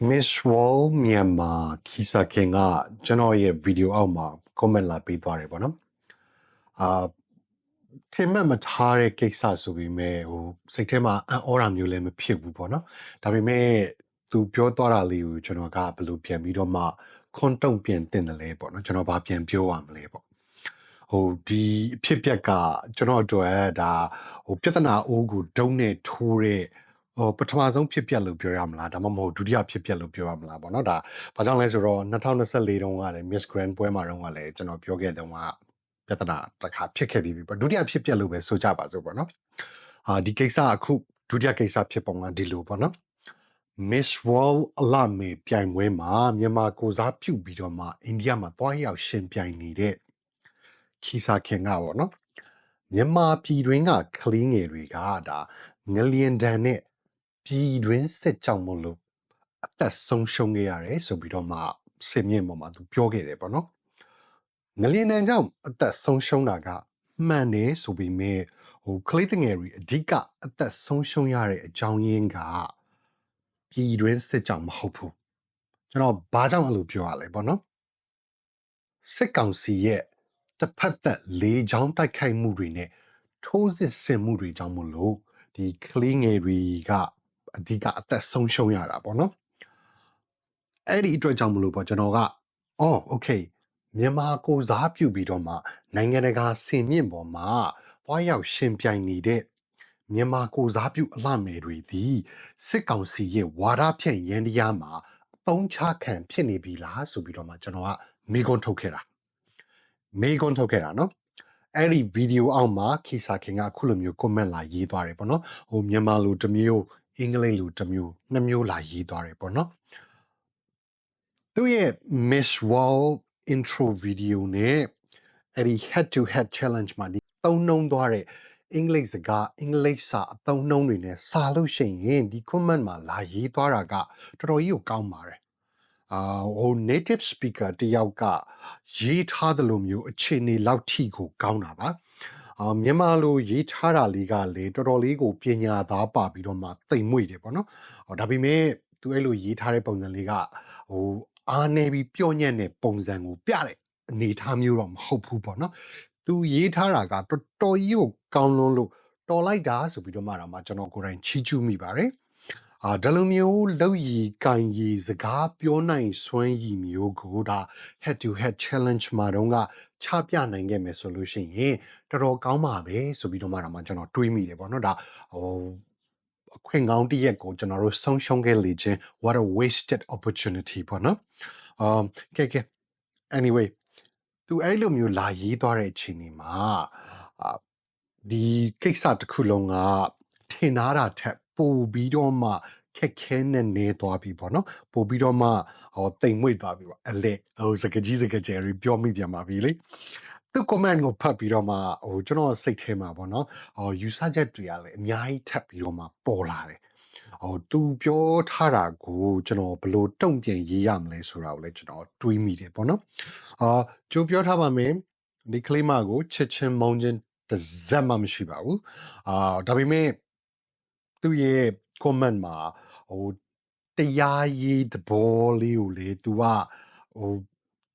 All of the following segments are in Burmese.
Miss World မြန်မာခီစာခင်ကကျွန်တော်ရဲ့ video အောက်မှာ comment လာပေးသွားတယ်ပေါ့နော်ထင်မှတ်မထားတဲ့ကိစ္စဆိုပေမဲ့စိတ်ထဲမှာအံ့ဩတာမျိုးလည်းမဖြစ်ဘူးပေါ့နော်ဒါပေမဲ့သူပြောသွားတာလေးကိုကျွန်တော်ကဘယ်လိုပြန်ပြီးတော့မှခွန်းတုံ့ပြန်တင်တယ်လဲပေါ့နော်ကျွန်တော်ဘာပြန်ပြောရမလဲပေါ့ဒီအဖြစ်ပြက်ကကျွန်တော်အတွက်ဒါပြဿနာအိုးကိုဒုံးနဲ့ထိုးတဲ့ပထမဆုံးဖြစ်ပျက်လို့ပြောရမလားဒါမှမဟုတ်ဒုတိယဖြစ်ပျက်လို့ပြောရမလားပေါ့နော်ဒါဘာကြောင့်လဲဆိုတော့2024တုန်းကလည်း Miss Grand ပွဲမှာတုန်းကလည်းကျွန်တော်ပြောခဲ့တဲ့ကပြဿနာတစ်ခါဖြစ်ခဲ့ပြီးပြီပေါ့ဒုတိယဖြစ်ပျက်လို့ပဲဆိုကြပါစို့ပေါ့နော်ဒီကိစ္စအခုဒုတိယကိစ္စဖြစ်ပုံကဒီလိုပေါ့နော် Miss World အလမေပြိုင်ပွဲမှာမြန်မာကိုစားပြုပြီးတော့မှအိန္ဒိယမှာတွားရောက်ရှင်ပြိုင်နေတဲ့ခီစာခင်ကပေါ့နော်မြန်မာပြည်တွင်းကကလေးငယ်တွေကဒါငလျင်တန်နဲ့ပြည်တွင်းစစ်ကြောင့်မလို့အသက်ဆုံးရှုံးခဲ့ရတယ်ဆိုပြီးတော့မှစင်မြင့်ပေါ်မှာသူပြောခဲ့တယ်ပေါ့နော်ငလျင်တန်ကြောင့်အသက်ဆုံးရှုံးတာကမှန်တယ်ဆိုပေမဲ့ကလေးငယ်တွေအဓိကအသက်ဆုံးရှုံးရတဲ့အကြောင်းရင်းကပြည်တွင်းစစ်ကြောင့်မဟုတ်ဘူးကျွန်တော်ဘာကြောင့်အဲ့လိုပြောရလဲပေါ့နော်စစ်ကောင်စီရဲ့တစ်ဖက်သက်လေးချောင်းတိုက်ခိုက်မှုတွေနဲ့ထိုးစစ်ဆင်မှုတွေကြောင့်မလို့ဒီကလေးငယ်တွေကအဓိကအသက်ဆုံးရှုံးရတာပေါ့နော်အဲ့ဒီအတွက်ကြောင့်မလို့ပေါ့ကျွန်တော်ကโอเคမြန်မာကိုစားပြုပြီးတော့မှနိုင်ငံတကာစင်မြင့်ပေါ်မှာတွားရောက်ရှင်ပြိုင်နေတဲ့မြန်မာကိုစားပြုအလှမယ်တွေသည်စစ်ကောင်စီရဲ့ဝါဒဖြန့်ရန်တရားမှာအသုံးချခံဖြစ်နေပြီလားဆိုပြီးတော့မှကျွန်တော်ကမေးခွန်းထုတ်ခဲ့တာနော်အဲ့ဒီဗီဒီယိုအောက်မှာခီစာခင်ကအခုလိုမျိုး comment လာရေးသွားတယ်ပေါ့နော်မြန်မာလိုတစ်မျိုးအင်္ဂလိပ်လိုတစ်မျိုးနှစ်မျိုးလာရေးသွားတယ်ပေါ့နော်သူရဲ့ Miss World intro video နဲ့အဲ့ဒီ head to head challenge မှာဒီသုံးနှုံးသွားတဲ့အင်္ဂလိပ်စကားအင်္ဂလိပ်စာအသုံးနှုံးတွေနဲ့စာလို့ရှိရင်ဒီ comment မှာလာရေးသွားတာကတော်တော်ကြီးကိုကောင်းပါတယ်native speaker တယောက်ကရေးထားသလိုမျိုးအခြေအနေလောက်ထိကိုကောင်းတာပါမြန်မာလိုရေးထားတာလေးကလေတော်တော်လေးကိုပညာသားပါပြီးတော့မှသိမ်မွေ့တယ်ပေါ့နော်ဒါပေမဲ့သူအဲ့လိုရေးထားတဲ့ပုံစံလေးကအားနေပြီးပြောညံ့တဲ့ပုံစံကိုပြတဲ့အနေထားမျိုးတော့မဟုတ်ဘူးပေါ့နော်သူရေးထားတာကတော်တော်ကြီးကိုကောင်းလွန်းလို့တော်လိုက်တာဆိုပြီးတော့မှကျွန်တော်ကိုယ်တိုင်ချီးကျူးမိပါတယ်ဒါလိုမျိုးလောက်ရီကန်ရီစကားပြောနိုင်စွမ်းရည်မျိုးကိုဒါ head to head challenge မှာတော့ကချပြနိုင်ခဲ့မယ်ဆိုလို့ရှိရင်တော်တော်ကောင်းပါပဲဆိုပြီးတော့မှကျွန်တော်တွေးမိတယ်ပေါ့နော်ဒါအခွင့်ကောင်းတစ်ရက်ကိုကျွန်တော်တို့ဆုံးရှုံးခဲ့လေခြင်း what a wasted opportunity ပေါ့နော်ကဲ anyway သူအဲ့လိုမျိုးလာရေးသွားတဲ့အချိန်ဒီမှာဒီကိစ္စတစ်ခုလုံးကထင်ထားတာထက်ပိုပြီးတော့မှခက်ခဲနဲ့နေသွားပြီပေါ့နော်ပိုပြီးတော့မှတိမ်မွေ့သွားပြီပေါ့အဲ့လေစကကြီးစကကျယ်ပြောမိပြန်ပါပြီလေသူ comment ကိုဖတ်ပြီးတော့မှကျွန်တော်စိတ်ထဲမှာပေါ့နော်ယူဆချက်တွေကလည်းအများကြီးထပ်ပြီးတော့မှပေါ်လာတယ်သူပြောထားတာကိုကျွန်တော်ဘယ်လိုတုံ့ပြန်ရေးရမလဲဆိုတာကိုလည်းကျွန်တော်တွေးမိတယ်ပေါ့နော်ကျိုးပြောထားပါမယ်ဒီကလေးမကိုချစ်ချင်းမုန်းချင်းတစ်စက်မှမရှိပါဘူးဒါပေမဲ့သူရဲ့ comment မှာတရားရေးသဘောလေးကိုလေသူက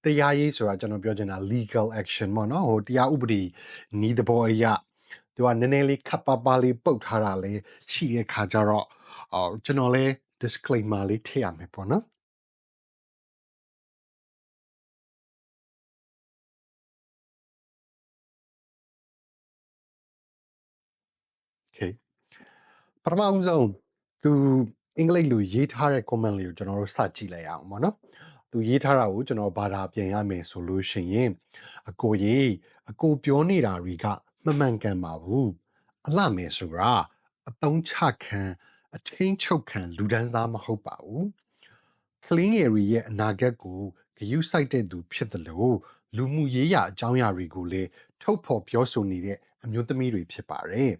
တရားရေးဆိုတာကျွန်တော်ပြောချင်တာ legal action ပေါ့နော်တရားဥပဒေနီးသဘောအရသူကနည်းနည်းလေးခပ်ပါပါလေးပုတ်ထားတာလေးရှိတဲ့ခါကျတော့ကျွန်တော်လည်း disclaimer လေးထည့်ရမယ်ပေါ့နော်Okay ပထမဦးဆုံးသူအင်္ဂလိပ်လိုရေးထားတဲ့ comment လေးကိုကျွန်တော်တို့စကြည့်လိုက်အောင်ပေါ့နော်သူရေးထားတာကိုကျွန်တော်ဘာသာပြန်ရမယ်ဆိုလို့ရှိရင်အကိုပြောနေတာတွေကမမှန်ကန်ပါဘူးအလှမယ်ဆိုတာအတုံးချခံအထင်းချုပ်ခံလူဒန်းစားမဟုတ်ပါဘူးကလင်းငယ်ရီရဲ့အနာဂတ်ကိုဂရုစိုက်တဲ့သူဖြစ်သလိုလူမှုရေးရာအကြောင်းအရာတွေကိုလည်းထုတ်ဖော်ပြောဆိုနေတဲ့အမျိုးသမီးတွေဖြစ်ပါတယ်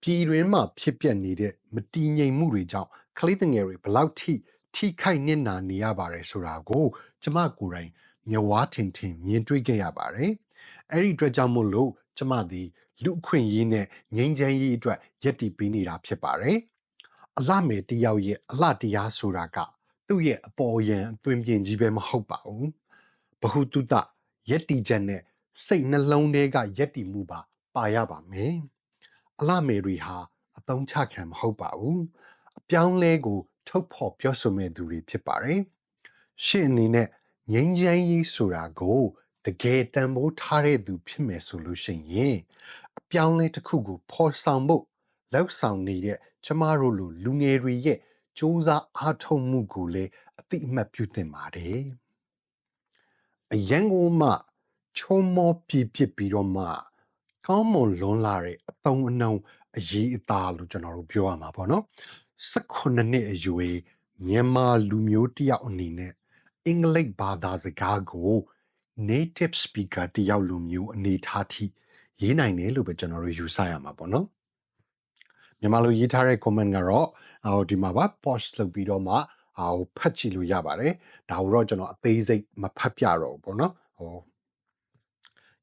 ပြည်တွင်းမှာဖြစ်ပျက်နေတဲ့မတည်ငြိမ်မှုတွေကြောင့်ကလေးငယ်တွေဘလောက်ထိခိုက်နစ်နာနေရပါတယ်ဆိုတာကိုကျမကိုယ်တိုင်မျက်ဝါးထင်မြင်တွေ့ခဲ့ရပါတယ်။အဲ့ဒီအတွက်ကြောင့်မို့လို့ကျမဒီလူအခွင့်အရေးနဲ့ငြိမ်းချမ်းရေးအတွက်ယက်တီပေးနေတာဖြစ်ပါတယ်။အလှမယ်တယောက်ရဲ့အလှတရားဆိုတာက သူ့ရဲ့အပေါ်ယံအတွင်ပြင်ကြီးပဲမဟုတ်ပါဘူးဘဟုတုတရက်တီချက်နဲ့စိတ်နှလုံးထဲကရက်တီမှုပါရပါမယ်အလှမေတွေဟာအတုံးချခံမဟုတ်ပါဘူးအပြောင်းလဲကိုထုတ်ဖော်ပြောဆိုမဲ့သူတွေဖြစ်ပါတယ်ရှင့်အနေနဲ့ငြိမ်းချမ်းရေးဆိုတာကိုတကယ်တန်ဖိုးထားတဲ့သူဖြစ်မယ်ဆိုလို့ရှိရင်အပြောင်းလဲတစ်ခုကိုဖော်ဆောင်ဖို့လောက်ဆောင်နေတဲ့ကျမတို့လိုလူငယ်တွေရဲ့စ조사အားထုတ်မှုကိုလည်းအတိအမှတ်ပြုသင့်ပါတယ်အရန်ကိုမှချုံမောပြပြပြီးတော့မှကောင်းမွန်လွန်လာတဲ့အတုံးအနှုံအရေးအသားလို့ကျွန်တော်တို့ပြောရမှာပေါ့နော်18နှစ်အရွယ်မြန်မာလူမျိုးတယောက်အနေနဲ့အင်္ဂလိပ်ဘာသာစကားကို native speaker တယောက်လိုမျိုးအနေထားထိရေးနိုင်တယ်လို့ပဲကျွန်တော်တို့ယူဆရမှာပေါ့နော်မြန်မာလိုရေးထားတဲ့ comment ကတော့ဒီမှာပါ post လုပ်ပြီးတော့မှဖတ်ကြည့်လို့ရပါတယ်ဒါကိုတော့ကျွန်တော်အသေးစိတ်မဖတ်ပြတော့ဘူးပေါ့နော်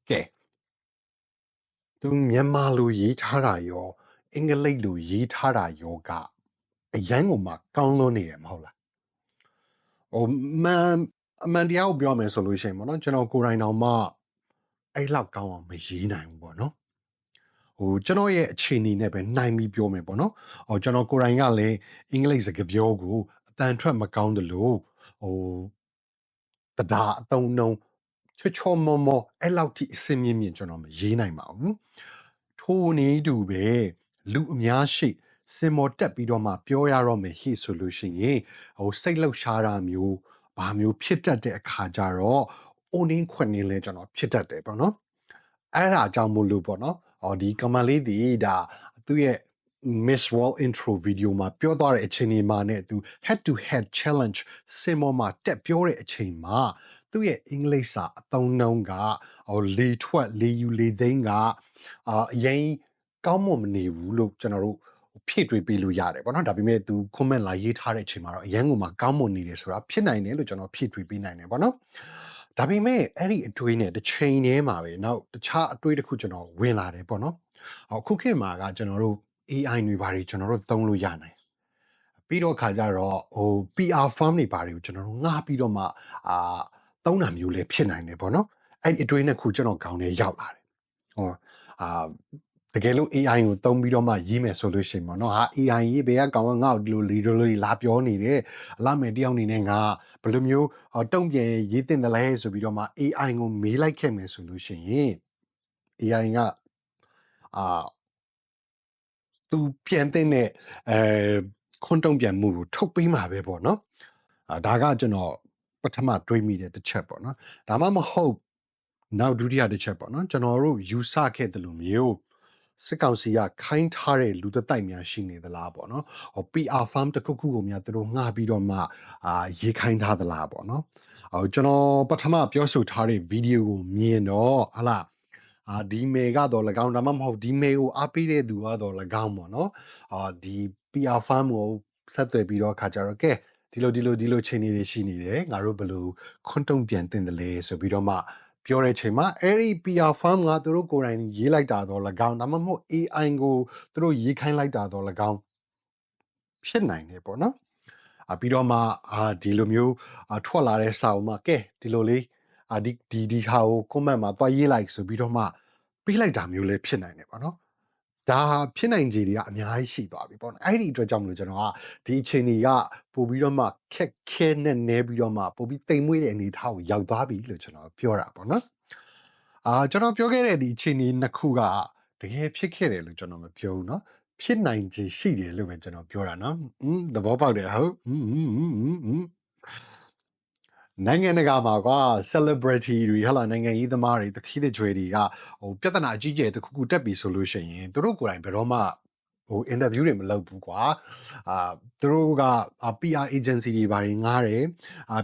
ကဲသူမြန်မာလိုရေးထားတာရောအင်္ဂလိပ်လိုရေးထားတာရောကအရန်ကိုမှကောင်းလွန်းနေတယ်မဟုတ်လားအမှန်တရားကိုပြောမယ်ဆိုလို့ရှိရင်ပေါ့နော်ကျွန်တော်ကိုယ်တိုင်တောင်မှအဲ့လောက်ကောင်းအောင်မရေးနိုင်ဘူးပေါ့နော်ကျွန်တော်ရဲ့အခြေအနေနဲ့ပဲနိုင်ပြီးပြောမယ်ပေါ့နော်ကျွန်တော်ကိုယ်တိုင်ကလည်းအင်္ဂလိပ်စကားပြောကိုအတန်ထွက်မကောင်းတယ်လို့တရားအတုံးနှုံချောမောမောအဲ့လောက်ထိအစင်းမြင့်မြင့်ကျွန်တော်မရေးနိုင်ပါဘူးထိုနည်းတူပဲလူအများရှိစင်မော်တက်ပြီးတော့မှပြောရတော့မယ်ဟိဆိုလို့ရှိရင်စိတ်လှုပ်ရှားတာမျိုးဘာမျိုးဖြစ်တတ်တဲ့အခါကျတော့အိုနင်းခွန်းနေလဲကျွန်တော်ဖြစ်တတ်တယ်ပေါ့နော်အဲ့ဒါကြောင့်မို့လို့ပေါ့နော်ဒီကမလေးဒီဒါသူ့ရဲ့ Miss World intro video မှာပြောသွားတဲ့အချိန်ဒီမှာနဲ့သူ head to head challenge စင်မော်မှာတက်ပြောတဲ့အချိန်မှာသူ့ရဲ့အင်္ဂလိပ်စာအသုံးနှုန်းကလေထွက်လေယူလေသိန်းကအရင်ကောင်းမွန်မနေဘူးလို့ကျွန်တော်တို့ဖြည့်တွေးပေးလို့ရတယ်ပေါ့နော်ဒါပေမဲ့သူ comment လာရေးထားတဲ့အချိန်မှာတော့အရင်ကမှကောင်းမွန်နေတယ်ဆိုတာဖြစ်နိုင်တယ်လို့ကျွန်တော်ဖြည့်တွေးပေးနိုင်တယ်ပေါ့နော်ဒါပေမဲ့အဲ့ဒီအတွေးနဲ့တစ်ချိန်တည်းမှာပဲနောက်တခြားအတွေးတစ်ခုကျွန်တော်ဝင်လာတယ်ပေါ့နော်အခုခေတ်မှာကကျွန်တော်တို့ AI တွေဘာတွေကျွန်တော်တို့သုံးလို့ရနိုင်ပြီးတော့ခါကြတော့PR firm တွေဘာတွေကိုကျွန်တော်တို့ငှားပြီးတော့မှသုံးတာမျိုးလည်းဖြစ်နိုင်တယ်ပေါ့နော်အဲ့ဒီအတွေးနှစ်ခုကျွန်တော်ခေါင်းထဲရောက်လာတယ်တကယ်လို့ AI ကိုသုံးပြီးတော့မှရေးမယ်ဆိုလို့ရှိရင်ပေါ့နော်AI ရေးဘယ်ကကောင်ကငါ့ကိုဒီလိုလာပြောနေတယ်အလားမယ်တယောက်အနေနဲ့ငါဘယ်လိုမျိုးတုံ့ပြန်ရေးတင်တယ်လဲဆိုပြီးတော့မှ AI ကိုမေးလိုက်ခဲ့မယ်ဆိုလို့ရှိရင် AI ကသူပြန်တဲ့ခွန်းတုံ့ပြန်မှုကိုထုတ်ပေးမှာပဲပေါ့နော်ဒါကကျွန်တော်ပထမတွေးမိတဲ့တစ်ချက်ပေါ့နော်ဒါမှမဟုတ်နောက်ဒုတိယတစ်ချက်ပေါ့နော်ကျွန်တော်တို့ယူဆခဲ့တယ်လို့မျိုးစစ်ကောင်စီကခိုင်းထားတဲ့လူသက်တိုက်များရှိနေသလားပေါ့နော်PR firm တစ်ခုခုကိုများသူတို့ငှားပြီးတော့မှရေးခိုင်းထားသလားပေါ့နော်ကျွန်တော်ပထမပြောဆိုထားတဲ့ဗီဒီယိုကိုမြင်တော့ဟလာဒီမေကတော့၎င်းဒါမှမဟုတ်ဒီမေကိုအားပေးတဲ့သူကတော့၎င်းပေါ့နော်ဒီ PR firm ကိုဆက်သွယ်ပြီးတော့ခါကြတော့ကဲဒီလိုချိန်နေရှိနေတယ်ငါတို့ဘယ်လိုခွန်းတုံ့ပြန်တင်တယ်လဲဆိုပြီးတော့မှပြောတဲ့ချိန်မှာအဲ့ဒီ PR firm ကသူတို့ကိုယ်တိုင်ရေးလိုက်တာတော့၎င်းဒါမှမဟုတ် AI ကိုသူတို့ရေးခိုင်းလိုက်တာတော့၎င်းဖြစ်နိုင်တယ်ပေါ့နော်ပြီးတော့မှဒီလိုမျိုးထွက်လာတဲ့စာအုပ်မှာကဲဒီလိုလေးဒီဟာကို comment မှာတွားရေးလိုက်ဆိုပြီးတော့မှပေးလိုက်တာမျိုးလည်းဖြစ်နိုင်တယ်ပေါ့နော်ဒါဖြစ်နိုင်ခြေတွေကအများကြီးရှိသွားပြီပေါ့နော်အဲ့ဒီအတွက်ကြောင့်မလို့ကျွန်တော်ကဒီအချိန်တွေကပို့ပြီးတော့မှခက်ခဲနဲ့နဲပြီးတော့မှပို့ပြီးတိမ်မွေးတဲ့အနေအထားကိုရောက်သွားပြီလို့ကျွန်တော်ပြောတာပေါ့နော်ကျွန်တော်ပြောခဲ့တဲ့ဒီအချိန်တွေနှစ်ခုကတကယ်ဖြစ်ခဲ့တယ်လို့ကျွန်တော်မပြောဘူးเนาะဖြစ်နိုင်ခြေရှိတယ်လို့ပဲကျွန်တော်ပြောတာเนาะသဘောပေါက်တယ်ဟုတ်နိုင်ငံတကာမှာကွာ celebrity တွေဟလာနိုင်ငံရေးသမားတွေတတိတကြွယ်တွေကပြဿနာအကြီးကျယ်တစ်ခုခုတက်ပြီဆိုလို့ရှိရင်သူတို့ကိုယ်တိုင်ဘယ်တော့မှinterview တွေမလုပ်ဘူးကွာသူတို့ကPR agency တွေဘာတွေငားတယ်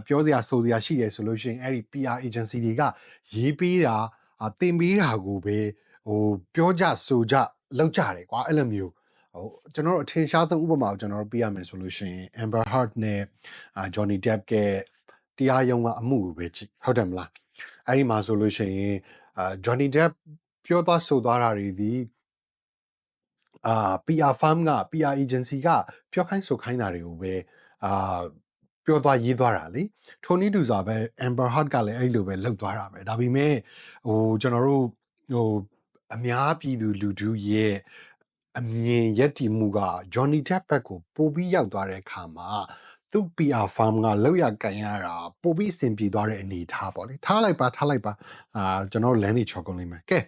ပြောစရာဆိုစရာရှိတယ်ဆိုလို့ရှိရင်အဲ့ဒီ PR agency တွေကရေးပေးတာတင်ပေးတာကိုပဲပြောကြဆိုကြလောက်ကြတယ်ကွာအဲ့လိုမျိုးကျွန်တော်တို့အထင်ရှားဆုံးဥပမာကိုကျွန်တော်တို့ပြရမယ်ဆိုလို့ရှိရင် Amber Heard နဲ့Johnny Depp ကတရားရုံးကအမှုကိုပဲကြည့်ဟုတ်တယ်မလားအဲ့ဒီမှာဆိုလို့ရှိရင်Johnny Depp ပြောသွားဆိုသွားတာတွေဒီPR firm က PR agency ကပြောခိုင်းဆိုခိုင်းတာတွေကိုပဲ ပြောသွားရေးသွားတာလေထိုနည်းတူစွာပဲ Amber Heard ကလည်းအဲ့လိုပဲလှုပ်သွားတာပဲဒါပေမဲ့ကျွန်တော်တို့အများပြည်သူလူထုရဲ့အမြင်ရက်တီမှုက Johnny Depp ဘက်ကိုပိုပြီးရောက်သွားတဲ့အခါမှာသူ့ PR firm ကလောက်ရကန်ရတာပိုပြီးအဆင်ပြေသွားတဲ့အနေထားပေါ့လေထားလိုက်ပါကျွန်တော်လမ်းနေချော်ကုန်လိမ့်မယ်ကဲ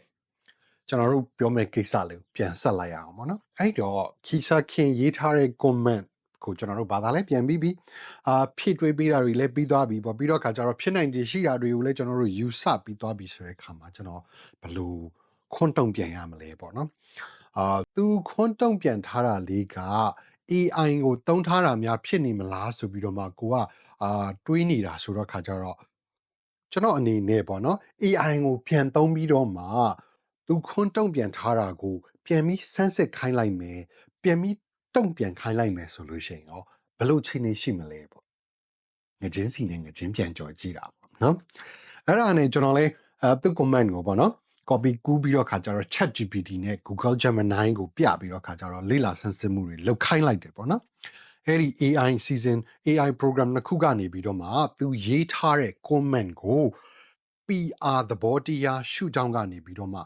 ကျွန်တော်တို့ပြောမယ့်ကိစ္စလေးကိုပြန်ဆက်လိုက်ရအောင်ပေါ့နော်အဲ့တော့ခီစာခင်ရေးထားတဲ့ comment ကိုကျွန်တော်တို့ဘာသာလဲပြန်ပြီးဖြည့်တွေးပေးတာတွေလည်းပြီးသွားပြီပေါ့ပြီးတော့ခါကျတော့ဖြစ်နိုင်ခြေရှိတာတွေကိုလည်းကျွန်တော်တို့ယူဆပြီးသွားပြီဆိုတဲ့အခါမှာကျွန်တော်ဘယ်လိုခွန်းတုံ့ပြန်ရမလဲပေါ့နော်သူခွန်းတုံ့ပြန်ထားတာလေးက AI ကိုတုံးထားတာများဖြစ်နေမလားဆိုပြီးတော့မှကိုကတွေးနေတာဆိုတော့ခါကျတော့ကျွန်တော်အနေနဲ့ပေါ့နော် AI ကိုပြန်သုံးပြီးတော့မှသူခွန်းတုံ့ပြန်ထားတာကိုပြန်ပြီးစမ်းစစ်ခိုင်းလိုက်မယ်ပြန်ပြီးတုံ့ပြန်ခိုင်းလိုက်မယ်ဆိုလို့ရှိရင်ရောဘယ်လိုခြေနေရှိမလဲပေါ့ငချင်းစီနဲ့ငချင်းပြန်ကြော်ကြည့်တာပေါ့နော်အဲ့ဒါနဲ့ကျွန်တော်လဲသူ comment ကိုပေါ့နော် copy ကူးပြီးတော့ခါကျတော့ ChatGPT နဲ့ Google Gemini ကိုပြပြီးတော့ခါကျတော့လေ့လာဆန်းစစ်မှုတွေလုပ်ခိုင်းလိုက်တယ်ပေါ့နော်အဲ့ဒီ AI season AI program နှစ်ခုကနေပြီးတော့မှသူရေးထားတဲ့ comment ကို PR သဘောတရားရှုထောင့်ကနေပြီးတော့မှ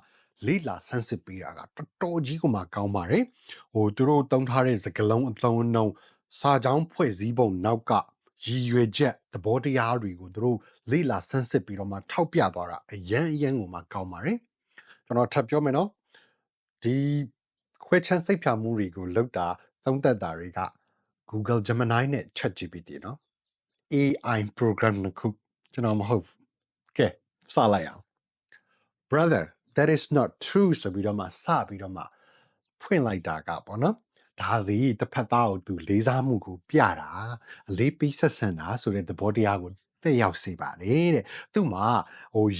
လေ့လာဆန်းစစ်ပေးတာကတော်တော်ကြီးကိုမှကောင်းပါတယ်သူတို့တုံးထားတဲ့စကားလုံးအသုံးအနှုန်းစာကြောင်းဖွဲ့စည်းပုံနောက်ကရည်ရွယ်ချက်သဘောတရားတွေကိုသူတို့လေ့လာဆန်းစစ်ပြီးတော့မှထောက်ပြသွားတာအရန်ကိုမှကောင်းပါတယ်ကျွန်တော်ထပ်ပြောမယ်နော်ဒီခွဲချမ်းစိတ်ဖြာမှုတွေကိုလောက်တာသုံးသက်တာတွေက Google Gemini နဲ့ ChatGPT နော် AI program နှစ်ခုကျွန်တော်မဟုတ်ကဲစလိုက်အောင် brother that is not true ဆိုပြီးတော့မှစပြီးတော့မှဖွင့်လိုက်တာကပေါ့နော်ဒါသည်တစ်ဖက်သားကိုသူလေးစားမှုကိုပြတာအလေးပေးဆက်ဆံတာဆိုတဲ့သဘောတရားကိုတက်ရောက်စေပါတယ်တဲ့သူ့မှာ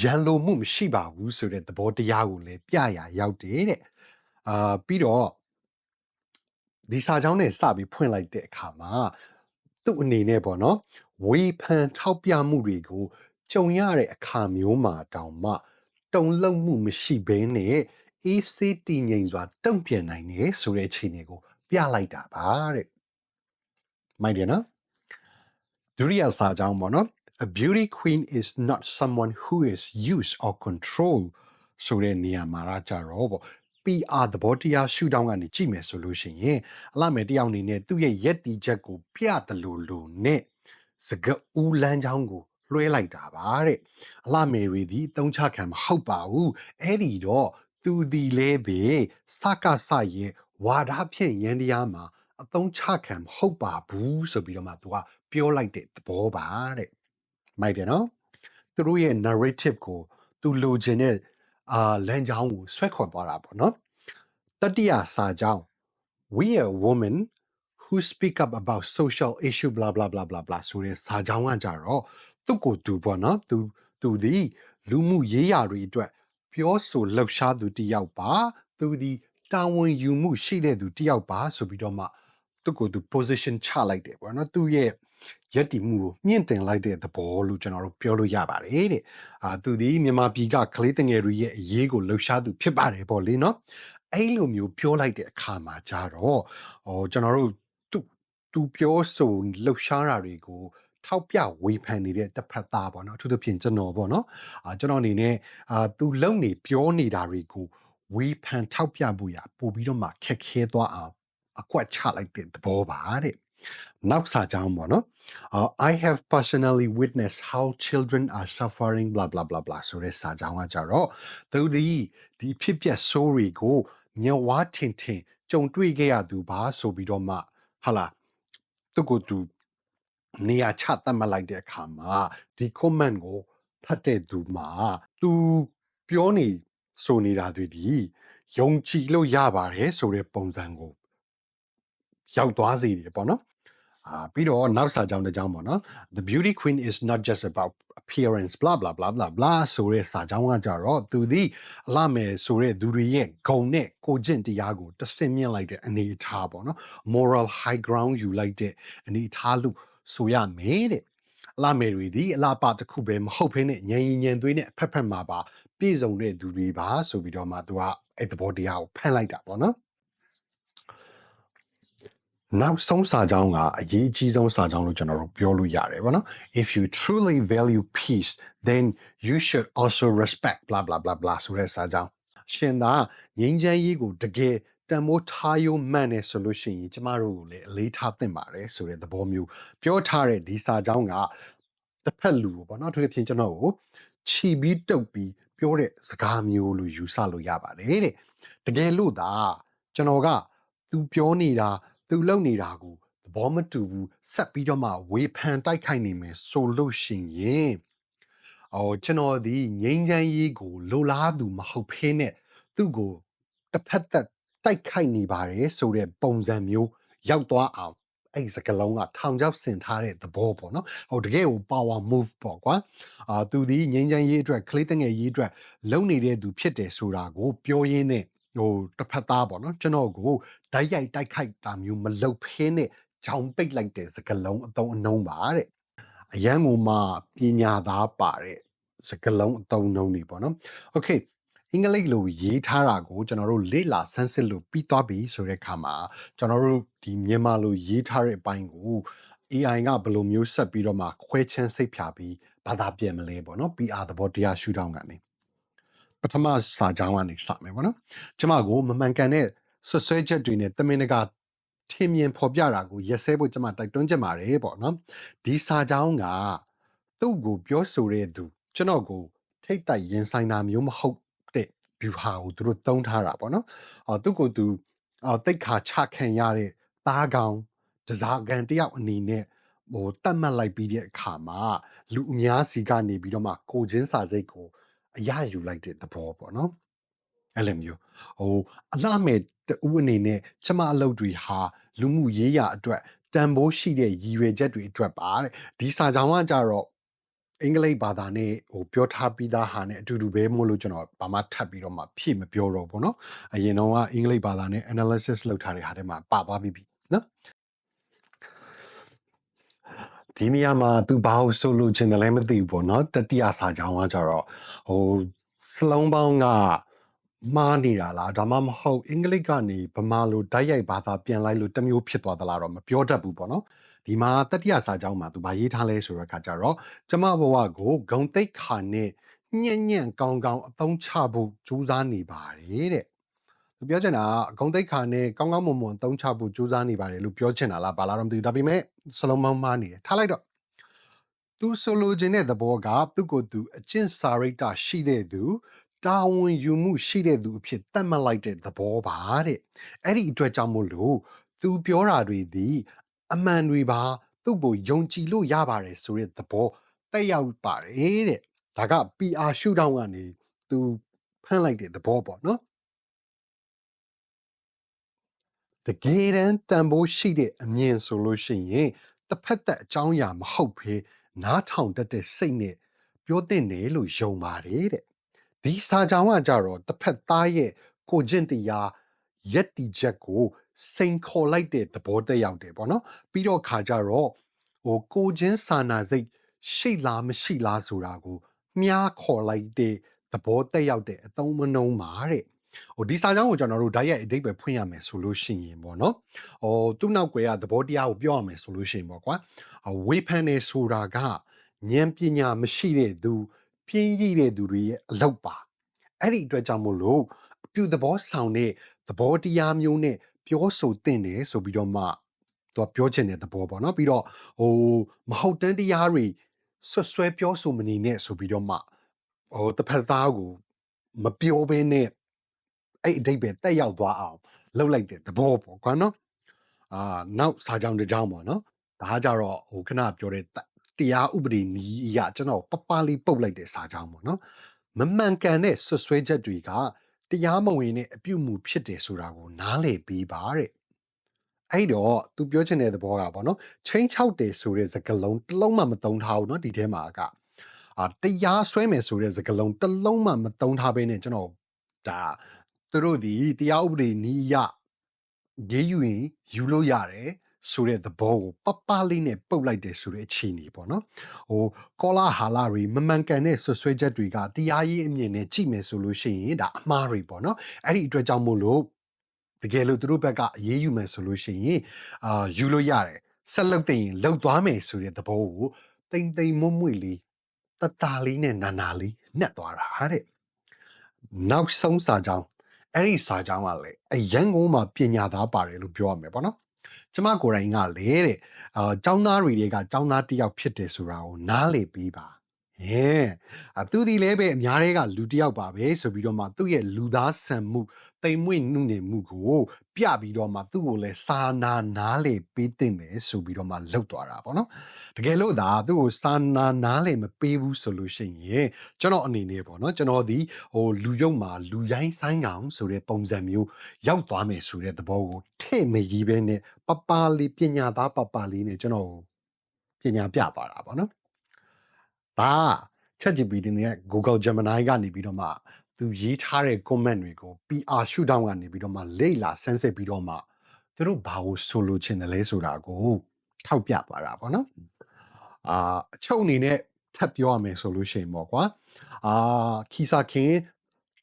ရန်လိုမှုမရှိပါဘူးဆိုတဲ့သဘောတရားကိုလည်းပြရရောက်တယ်တဲ့ပြီးတော့ဒီစာကြောင်းနဲ့စပြီးဖွင့်လိုက်တဲ့အခါမှာသူ့အနေနဲ့ပေါ့နော်ဝေဖန်ထောက်ပြမှုတွေကိုကြုံရတဲ့အခါမျိုးမှာတောင်မှတုံ့လုံမှုမရှိဘဲနဲ့အေးစေးတည်ငြိမ်စွာတုံ့ပြန်နိုင်တယ်ဆိုတဲ့အခြေအနေကိုပြလိုက်တာပါတဲ့မိုက်တယ်နော်ဒုတိယစာကြောင်းပေါ့နော် A beauty queen is not someone who is used or controlled ဆိုတဲ့နေရာမှာကြတော့ပေါ့ PR သဘောတရားရှုထောင့်ကနေကြည့်မယ်ဆိုလို့ရှိရင်အလှမယ်တယောက်အနေနဲ့သူ့ရဲ့ယက်တီချက်ကိုပြတယ်လို့နဲ့စကဦးလမ်းကြောင်းကိုလွှဲလိုက်တာပါတဲ့အလှမယ်တွေဒီတုံးချခံမဟုတ်ပါဘူးအဲ့ဒီတော့သူဒီလဲပဲစကစရဲ့ဝါဒဖြင့်ရန်တရားမှာအတုံးချခံမဟုတ်ပါဘူးဆိုပြီးတော့မှသူကပြောလိုက်တဲ့သဘောပါတဲ့မိုက်တယ်နော်သူတို့ရဲ့ narrative ကိုသူလိုချင်တဲ့လမ်းကြောင်းကိုဆွဲခေါ်သွားတာပေါ့နော်တတိယစာကြောင်း we are women who speak up about social issue blah blah blah blah blah ဆိုတဲ့စာကြောင်းကကြတော့သူ့ကိုသူပေါ့နော်သူဒီလူမှုရေးရာတွေအတွက်ပြောဆိုလှုပ်ရှားသူတယောက်ပါသူဒီတာဝန်ယူမှုရှိတဲ့သူတယောက်ပါဆိုပြီးတော့မှသူ့ကိုသူ position ချလိုက်တယ်ပေါ့နော်သူ့ရဲ့ယက်တီမှုကိုမြင့်တင်လိုက်တဲ့သဘောလို့ကျွန်တော်တို့ပြောလို့ရပါတယ်တဲ့သူဒီမြန်မာပြည်ကကလေးတငယ်တွေရဲ့အရေးကိုလှုပ်ရှားသူဖြစ်ပါတယ်ပေါ့လေနော်အဲ့လိုမျိုးပြောလိုက်တဲ့အခါမှာကြတော့ကျွန်တော်တို့သူပြောဆိုလှုပ်ရှားတာတွေကိုထောက်ပြဝေဖန်နေတဲ့တစ်ဖက်သားပေါ့နော်အထူးသဖြင့်ကျွန်တော်ပေါ့နော်ကျွန်တော်အနေနဲ့သူလုံနေပြောနေတာတွေကိုဝေဖန်ထောက်ပြဖို့ရပို့ပြီးတော့မှခက်ခဲသွားအောင်အကွက်ချလိုက်တဲ့သဘောပါတဲ့နောက်စာကြောင်းပေါ့နော်I have personally witnessed how children are suffering blah blah blah blah ဆိုတဲ့စာကြောင်းကကြတော့သူဒီဖြစ်ပျက်ဆိုးတွေကိုမျက်ဝါးထင်ကြုံတွေ့ခဲ့ရသူပါဆိုပြီးတော့မှဟာလားသူကိုသူနေရာချတတ်မှတ်လိုက်တဲ့အခါမှာဒီ comment ကိုဖတ်တဲ့သူမှာသူပြောနေဆိုနေတာတွေဒီယုံကြည်လို့ရပါတယ်ဆိုတဲ့ပုံစံကိုရောက်သွားစေတယ်ပေါ့နော်ပြီးတော့နောက်စာကြောင်းတစ်ကြောင်းပေါ့နော် The beauty queen is not just about appearance blah blah blah blah blah ဆိုတဲ့စာကြောင်းကကြတော့သူဒီအလှမယ်ဆိုတဲ့သူတွေရဲ့ဂုံနဲ့ကိုကျင့်တရားကိုတဆင့်မြင့်လိုက်တဲ့အနေအထားပေါ့နော် moral high ground ယူလိုက်တဲ့အနေအထားလို့ဆိုရမယ်တဲ့အလှမယ်တွေဒီအလှပတစ်ခုပဲမဟုတ်ဘဲနဲ့ညံညံသွေးနဲ့အဖက်ဖက်မှာပါပြည့်စုံတဲ့သူတွေပါဆိုပြီးတော့မှသူကအဲ့သဘောတရားကိုဖန်လိုက်တာပေါ့နော် နောက်ဆုံးစာကြောင်းကအရေးအကြီးဆုံးစာကြောင်းလို့ကျွန်တော်တို့ပြောလို့ရတယ်ဗောနော် if you truly value peace then you should also respect blah blah blah blah ဆိုတဲ့စာကြောင်းရှင်သာငြိမ်းချမ်းရေးကိုတကယ်တန်ဖိုးထားရုံမှန်တယ်ဆိုလို့ရှိရင်ကျမတို့ကိုလည်းအလေးထားသင့်ပါတယ်ဆိုတဲ့သဘောမျိုးပြောထားတဲ့ဒီစာကြောင်းကတစ်ဖက်လူကိုဗောနော်သူတို့ပြင်ကျွန်တော်ကိုချီပြီးတုပ်ပြီးပြောတဲ့စကားမျိုးလို့ယူဆလို့ရပါတယ်တဲ့တကယ်လို့သာကျွန်တော်ကသူပြောနေတာသူလုပ်နေတာကိုသဘောမတူဘူးဆက်ပြီးတော့မှဝေဖန်တိုက်ခိုက်နေမယ်ဆိုလို့ရှိရင်ကျွန်တော်ဒီငိမ့်ချမ်းရေးကိုလိုလားသူမဟုတ်ဖ ೇನೆ သူ့ကိုတစ်ဖက်သက်တိုက်ခိုက်နေပါတယ်ဆိုတဲ့ပုံစံမျိုးရောက်သွားအောင်အဲ့ဒီစကလုံးကထောင်ချောက်ဆင်ထားတဲ့သဘောပေါ့နော်ဟိုတကယ်ကို power move ပေါ့ကွာသူဒီငိမ့်ချမ်းရေးအတွက်ကလေးတငယ်ရေးအတွက်လုံနေတဲ့သူဖြစ်တယ်ဆိုတာကိုပြောရင်းနဲ့တစ်ဖက်သားပေါ့နော်ကျွန်တော်ကိုဓာတ်ရိုက်တိုက်ခိုက်တာမျိုးမလုပ်ဖ ೇನೆ ကြောင်ပိတ်လိုက်တဲ့စကလုံးအတုံးအနှုံးပါတဲ့အရန်ကိုမှပညာသားပါတဲ့စကလုံးအတုံးနှုံးနေပေါ့နော် okay အင်္ဂလိပ်လိုရေးထားတာကိုကျွန်တော်တို့လေ့လာဆန်းစစ်လို့ပြီးသွားပြီဆိုတဲ့အခါမှာကျွန်တော်တို့ဒီမြန်မာလိုရေးထားတဲ့အပိုင်းကို AI ကဘယ်လိုမျိုးဆက်ပြီးတော့မှခွဲချမ်းစိတ်ဖြာပြီးဘာသာပြန်မလဲပေါ့နော် PR သဘောတရားရှုထောင့်ကနေပထမစာကြောင်းကနေစမယ်ပေါ့နော်ကျမကိုမမှန်ကန်တဲ့ဆွဆွဲချက်တွေနဲ့တမင်တကာထင်မြင်ဖော်ပြတာကိုရက်စဲဖို့ကျမတိုက်တွန်းချင်ပါတယ်ပေါ့နော်ဒီစာကြောင်းကသူ့ကိုပြောဆိုတဲ့သူကျွန်တော်ကိုထိတ်တိုက်ရင်ဆိုင်တာမျိုးမဟုတ်တဲ့ view ဟာကိုသူတို့သုံးထားတာပေါ့နော်သူ့ကိုသူတိတ်ခါချခံရတဲ့သားကောင်တစားကန်တယောက်အနေနဲ့တတ်မှတ်လိုက်ပြီးတဲ့အခါမှာလူအများစီကနေပြီးတော့မှကိုချင်းစာစိတ်ကိုအရယူလိုက်တဲ့သဘောပေါ့နော်အဲ့လိုမျိုးအလှမဲ့တူအနေနဲ့ကျမအလုပ်တွေဟာလူမှုရေးရာအတွက်တန်ဖိုးရှိတဲ့ရည်ရွယ်ချက်တွေအတွက်ပါတဲ့ဒီစာကြောင်းကကြတော့အင်္ဂလိပ်ဘာသာနဲ့ပြောထားပြီးသားဟာနဲ့အတူတူပဲမို့လို့ကျွန်တော်ဘာမှထပ်ပြီးတော့မှဖြည့်မပြောတော့ဘူးเนาะအရင်တော့ကအင်္ဂလိပ်ဘာသာနဲ့ analysis လုပ်ထားတဲ့ဟာထဲမှာပါသွားပြီနော်ဒီနေရာမှာသူဘာလို့ဆိုလို့ချင်တယ်လဲမသိဘူးပေါ့နော်တတိယစာကြောင်းကကြတော့စလုံးပေါင်းကမှားနေတာလားဒါမှမဟုတ်အင်္ဂလိပ်ကနေဗမာလိုဓာတ်ရိုက်ဘာသာပြန်လိုက်လို့တစ်မျိုးဖြစ်သွားသလားတော့မပြောတတ်ဘူးပေါ့နော်ဒီမှာတတိယစာကြောင်းမှာသူဘာရေးထားလဲဆိုတော့ခါကြတော့ကျမဘဝကိုဂုံတိတ်ခါနဲ့ညံ့ညံ့ကောင်းကောင်းအသုံးချဖို့ကြိုးစားနေပါတယ်တဲ့သူပြောချင်တာဂုံတိတ်ခါနဲ့ကောင်းကောင်းမွန်မွန်အသုံးချဖို့ကြိုးစားနေပါတယ်လို့ပြောချင်တာလားဘာလားတော့မသိဘူးဒါပေမဲ့စလုံးပေါင်းမှားနေတယ်ထားလိုက်တော့သူဆိုလိုချင်တဲ့သဘောကသူ့ကိုယ်သူအကျင့်စာရိတ္တရှိတဲ့သူတာဝန်ယူမှုရှိတဲ့သူအဖြစ်သတ်မှတ်လိုက်တဲ့သဘောပါတဲ့အဲ့ဒီအတွက်ကြောင့်မို့လို့သူပြောတာတွေဒီအမှန်တွေပါသူ့ကိုယုံကြည်လို့ရပါတယ်ဆိုတဲ့သဘောတက်ရောက်ပါတယ်တဲ့ဒါက PR ရှုထောင့်ကနေသူဖန်လိုက်တဲ့သဘောပေါ့နော်တကယ်တမ်းတန်ဖိုးရှိတဲ့အမြင်ဆိုလို့ရှိရင်တစ်ဖက်သက်အကြောင်းအရာမဟုတ်ဘဲနားထောင်တတ်တဲ့စိတ်နဲ့ပြောတဲ့တယ်လို့ယုံပါတယ်တဲ့ဒီစာကြောင်းကကြတော့တစ်ဖက်သားရဲ့ကိုကျင့်တရားရက်တီချက်ကိုစိန်ခေါ်လိုက်တဲ့သဘောတက်ရောက်တယ်ပေါ့နော်ပြီးတော့ခါကြတော့ကိုချင်းစာနာစိတ်ရှိလားမရှိလားဆိုတာကိုမြားခေါ်လိုက်တဲ့သဘောတက်ရောက်တဲ့အသုံးမနှုံးပါတဲ့ဒီစာကြောင်းကိုကျွန်တော်တို့ဓာတ်ရိုက်အဓိပ္ပာယ်ဖွင့်ရမယ်ဆိုလို့ရှိရင်ပေါ့နော်သူ့နောက်ွယ်ကသဘောတရားကိုပြောရမယ်ဆိုလို့ရှိရင်ပေါ့ကွာဝေဖန်နေဆိုတာကဉာဏ်ပညာမရှိတဲ့သူပြင်းရည်တဲ့သူတွေရဲ့အလုပ်ပါအဲ့ဒီအတွက်ကြောင့်မို့လို့အပြုသဘောဆောင်တဲ့သဘောတရားမျိုးနဲ့ပြောဆိုသင့်တယ်ဆိုပြီးတော့မှသူပြောချင်တဲ့သဘောပေါ့နော်ပြီးတော့မဟုတ်တမ်းတရားတွေဆွဆွဲပြောဆိုမနေနဲ့ဆိုပြီးတော့မှတစ်ဖက်သားကိုမပြောဘဲနဲ့အဲ့အဓိပ္ပာယ်တက်ရောက်သွားအောင်လှုပ်လိုက်တဲ့သဘောပေါ့ကွာနော်နောက်စာကြောင်းတစ်ကြောင်းပေါ့နော်ဒါကြတော့ခဏပြောတဲ့တရားဥပဒေနီးအရာကျွန်တော်ပပလေးပုတ်လိုက်တဲ့စာကြောင်းပေါ့နော်မမှန်ကန်တဲ့ဆွဆွဲချက်တွေကတရားမဝင်တဲ့အပြုအမူဖြစ်တယ်ဆိုတာကိုနားလည်ပြီးပါတဲ့အဲ့တော့သူပြောချင်တဲ့သဘောကပေါ့နော်ချင်းချောက်တယ်ဆိုတဲ့စကားလုံးတစ်လုံးမှမသုံးထားဘူးเนาะဒီထဲမှာကတရားစွဲမယ်ဆိုတဲ့စကားလုံးတစ်လုံးမှမသုံးထားဘဲနဲ့ကျွန်တော်ဒါသူတို့ဒီတရားဥပဒေနီးရရေးယူရင်ယူလို့ရတယ်ဆိုတဲ့သဘောကိုပပလေးနဲ့ပုတ်လိုက်တယ်ဆိုတဲ့အခြေအနေပေါ့နော်ကောလာဟာလာတွေမမှန်ကန်တဲ့ဆွဆွဲချက်တွေကတရားရေးအမြင်နဲ့ကြည့်မယ်ဆိုလို့ရှိရင်ဒါအမှားတွေပေါ့နော်အဲ့ဒီအတွက်ကြောင့်မို့လို့ တကယ်လို့သူတို့ဘက်ကအရေးယူမယ်ဆိုလို့ရှိရင်ယူလို့ရတယ်ဆက်လုပ်တဲ့ရင်လှုပ်သွားမယ်ဆိုတဲ့သဘောကိုတိမ်တိမ်မွမွေလေးတတလေးနဲ့နာနာလေးနှက်သွားတာတဲ့နောက်ဆုံးစာကြောင်းအဲ့ဒီစာကြောင်းကလည်းအရန်ကုန်မှာပညာသားပါတယ်လို့ပြောရမယ်ပေါ့နော်ကျမကိုယ်တိုင်ကလေတဲ့ကျောင်းသားတွေကကျောင်းသားတစ်ယောက်ဖြစ်တယ်ဆိုတာကိုနားလေပြီးပါသူဒီလည်းပဲအများတွေကလူတစ်ယောက်ပါပဲဆိုပြီးတော့မှသူ့ရဲ့လူသားဆန်မှုတိမ်မွေ့နှုတ်နေမှုကိုပြပြီးတော့မှသူ့ကိုလည်းစာနာလေပေးတင်တယ်ဆိုပြီးတော့မှလှုပ်သွားတာပေါ့နော်တကယ်လို့ဒါသူ့ကိုစာနာလေမပေးဘူးဆိုလို့ရှိရင်ကျွန်တော်အနေနဲ့ပေါ့နော်ကျွန်တော်ဒီလူယုံမှာလူရိုင်းဆိုင်ကောင်ဆိုတဲ့ပုံစံမျိုးရောက်သွားမယ်ဆိုတဲ့သဘောကိုထဲ့မကြီးပဲနဲ့ပပလေးပညာသားပပလေးနဲ့ကျွန်တော်ပညာပြသွားတာပေါ့နော်ဒါ ChatGPT နဲ့ Google Gemini ကနေပြီးတော့မှသူရေးထားတဲ့ comment တွေကို PR shootout ကနေပြီးတော့မှလေ့လာဆန်းစစ်ပြီးတော့မှသူတို့ဘာကိုဆိုလိုချင်တယ်လဲဆိုတာကိုထောက်ပြသွားတာပေါ့နော်အချုပ်အနေနဲ့ထပ်ပြောရမယ်ဆိုလို့ရှိရင်ပေါ့ကွာခီစာခင်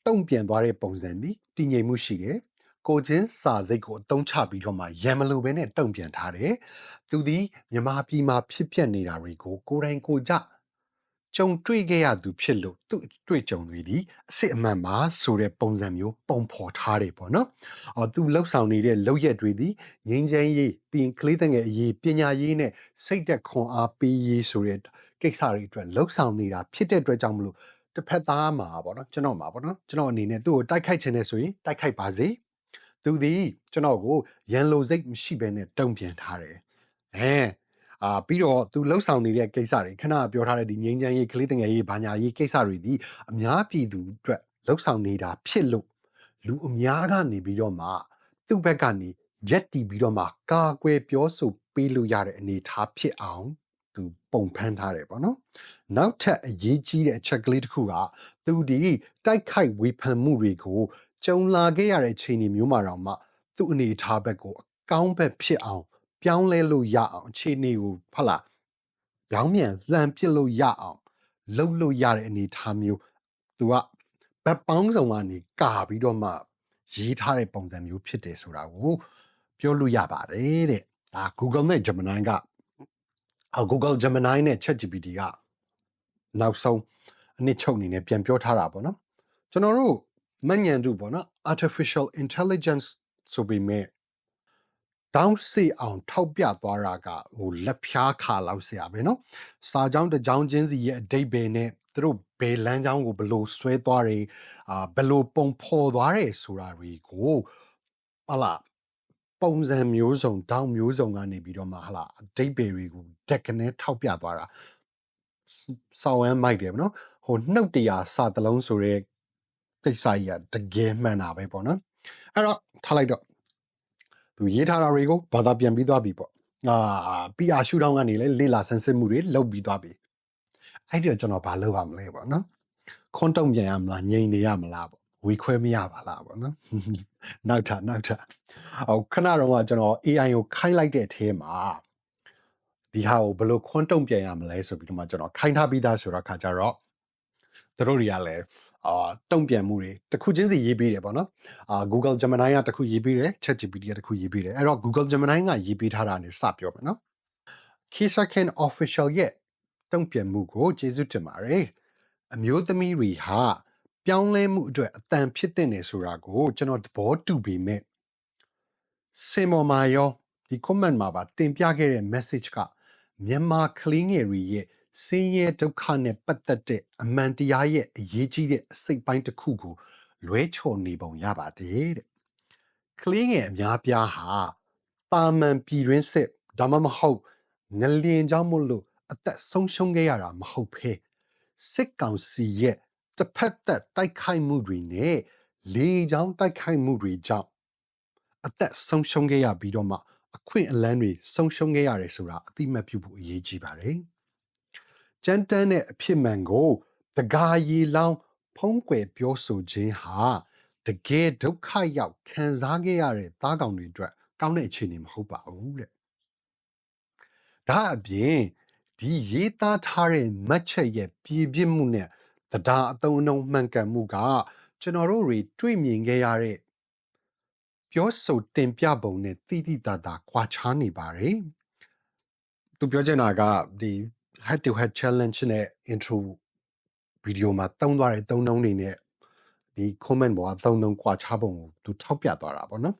တုံ့ပြန်သွားတဲ့ပုံစံဒီတည်ငြိမ်မှုရှိတယ်ကိုချင်းစာစိတ်ကိုအသုံးချပြီးတော့မှရံမလို့ပဲနဲ့တုံ့ပြန်ထားတယ်သူဒီမြမပြည်မှာဖြစ်ပျက်နေတာတွေကိုကိုယ်တိုင်ကိုကြကြုံတွေ့ခဲ့ရသူဖြစ်လို့သူ့တွေ့ကြုံတွေဒီအစစ်အမှန်ပါဆိုတဲ့ပုံစံမျိုးပုံဖော်ထားတယ်ပေါ့နော်သူလှုပ်ဆောင်နေတဲ့လှုပ်ရက်တွေဒီငင်းချမ်းရေးပြီးကလေးတငယ်အရေးပညာရေးနဲ့စိတ်သက်ခွန်အားပေးရေးဆိုတဲ့ကိစ္စတွေအတွက်လှုပ်ဆောင်နေတာဖြစ်တဲ့အတွက်ကြောင့်မလို့တစ်ဖက်သားမှာပေါ့နော်ကျွန်တော်မှာပေါ့နော်ကျွန်တော်အနေနဲ့သူ့ကိုတိုက်ခိုက်ခြင်းနဲ့ဆိုရင်တိုက်ခိုက်ပါစေသူသည်ကျွန်တော်ကိုရန်လိုစိတ်မရှိဘဲနဲ့တုံ့ပြန်ထားတယ်ပြီးတော့သူလှုပ်ဆောင်နေတဲ့ကိစ္စတွေခဏပြောထားတဲ့ဒီငင်းချမ်းရေးကလေးတငယ်ရေးဘာညာရေးကိစ္စတွေဒီအများပြည်သူအတွက်လှုပ်ဆောင်နေတာဖြစ်လို့လူအများကနေပြီးတော့မှသူ့ဘက်ကနေရက်တီပြီးတော့မှကာကွယ်ပြောဆိုပေးလို့ရတဲ့အနေအထားဖြစ်အောင်သူပုံဖမ်းထားတယ်ပေါ့နော်နောက်ထပ်အရေးကြီးတဲ့အချက်ကလေးတစ်ခုကသူဒီတိုက်ခိုက်ဝေဖန်မှုတွေကိုကြုံလာခဲ့ရတဲ့အခြေအနေမျိုးမှာတော့မှသူ့အနေအထားဘက်ကိုအကောင်းဘက်ဖြစ်အောင်ပြောင်းလဲလို့ရအောင်အခြေအနေကိုဟုတ်လားပြောင်းပြန်လှန်ပစ်လို့ရအောင်လှုပ်လို့ရတဲ့အနေအထားမျိုးသူကဘက်ပေါင်းစုံကနေကာပြီးတော့မှရေးထားတဲ့ပုံစံမျိုးဖြစ်တယ်ဆိုတာကိုပြောလို့ရပါတယ်တဲ့ဒါ Google နဲ့ Gemini ကGoogle Gemini နဲ့ ChatGPT ကနောက်ဆုံးအနည်းချုပ်အနေနဲ့ပြန်ပြောထားတာပေါ့နော်ကျွန်တော်တို့မဉ္ဇဉ်တူပေါ့နော် artificial intelligence ဆိုပေမဲ့တောင်းစီအောင်ထောက်ပြသွားတာကလက်ဖြားခါလောက်ဆရာပဲเนาะစာကြောင်းတစ်ကြောင်းချင်းစီရဲ့အဓိပ္ပာယ်နဲ့သူတို့ဘယ်လမ်းကြောင်းကိုဘယ်လိုဆွဲသွားတယ်ဘယ်လိုပုံဖော်သွားတယ်ဆိုတာတွေကိုဟာလာပုံစံမျိုးစုံတောင်းမျိုးစုံကနေပြီးတော့မှဟာလာအဓိပ္ပာယ်တွေကိုတက်ကနေထောက်ပြသွားတာစောင်းဝမ်းမိုက်တယ်เนาะနှုတ်တရားစာတလုံးဆိုတဲ့ကိစ္စကြီးကတကယ်မှန်တာပဲပေါ့နော်အဲ့တော့ထားလိုက်တော့သူရေးထားတာတွေကိုဘာသာပြန်ပြီးသွားပြီပေါ့PR ရှူတောင်းကနေလေ့လာဆန်းစစ်မှုတွေလုပ်ပြီးသွားပြီအဲ့ဒီတော့ကျွန်တော်ဘာလုပ်ရမလဲပေါ့နော်ခွန်တုံပြန်ရမလားငြိမ်နေရမလားပေါ့ဝေခွဲမရပါလားပေါ့နော်နောက်ထခဏတော့ကျွန်တော် AI ကိုခိုင်းလိုက်တဲ့အထဲမှာဒီဟာကိုဘယ်လိုခွန်တုံပြန်ရမလဲဆိုပြီးတော့မှကျွန်တော်ခိုင်းထားပြီးသားဆိုတော့ခါကြတော့သူတို့တွေကလည်းတုံ့ပြန်မှုတွေတစ်ခုချင်းစီရေးပေးတယ်ပေါ့နော်Google Gemini ကတစ်ခုရေးပေးတယ် ChatGPT ကတစ်ခုရေးပေးတယ်အဲ့တော့ Google Gemini ကရေးပေးထားတာနဲ့စပြောမယ်နော် Kisaken Official ရဲ့တုံ့ပြန်မှုကိုကျေးဇူးတင်ပါတယ်အမျိုးသမီးတွေဟာပြောင်းလဲမှုအတွက်အတန်ဖြစ်တဲ့နေဆိုတာကိုကျွန်တော်သဘောတူပေမဲ့စင်မော်မာယောဒီ comment မှာပါတင်ပြခဲ့တဲ့ message ကမြန်မာကလေးငယ်တွေရဲ့ဆင်းရဲဒုက္ခနဲ့ပတ်သက်တဲ့အမှန်တရားရဲ့အရေးကြီးတဲ့အစိတ်ပိုင်းတစ်ခုကိုလွဲချော်နေပုံရပါတယ်တဲ့ကလေးငယ်အများပြားဟာတာမန်ပြည်တွင်းစစ်ဒါမှမဟုတ်ငလျင်ကြောင့်မို့လို့အသက်ဆုံးရှုံးခဲ့ရတာမဟုတ်ဘဲစစ်ကောင်စီရဲ့တစ်ဖက်သက်တိုက်ခိုက်မှုတွေနဲ့လေကြောင်းတိုက်ခိုက်မှုတွေကြောင့်အသက်ဆုံးရှုံးခဲ့ရပြီးတော့မှအခွင့်အလမ်းတွေဆုံးရှုံးခဲ့ရတယ်ဆိုတာအတိမတ်ပြုဖို့အရေးကြီးပါတယ်။ကြမ်းတမ်းတဲ့အဖြစ်မှန်ကိုတကားရီလောင်းဖုံးကွယ်ပြောဆိုခြင်းဟာတကယ်ဒုက္ခရောက်ခံစားခဲ့ရတဲ့သားကောင်တွေအတွက်ကောင်းတဲ့အခြေအနေမဟုတ်ပါဘူးတဲ့။ဒါအပြင်ဒီရေးသားထားတဲ့မှတ်ချက်ရဲ့ပြည်ပြစ်မှုနဲ့တရားအသုံးအနှုန်းမှန်ကန်မှုကကျွန်တော်တို့တွေတွေ့မြင်ခဲ့ရတဲ့ ပြောဆိုတင်ပြပုံနဲ့တိတိတသာကွာခြားနေပါတယ်သူပြောချင်တာကဒီ head to head challenge နဲ့ intro ဗီဒီယိုမှာတုံးသွားတဲ့သုံးနှုန်းတွေနဲ့ဒီ comment ပေါ်ကသုံးနှုန်းကွာခြားပုံကိုသူထောက်ပြသွားတာပေါ့နော်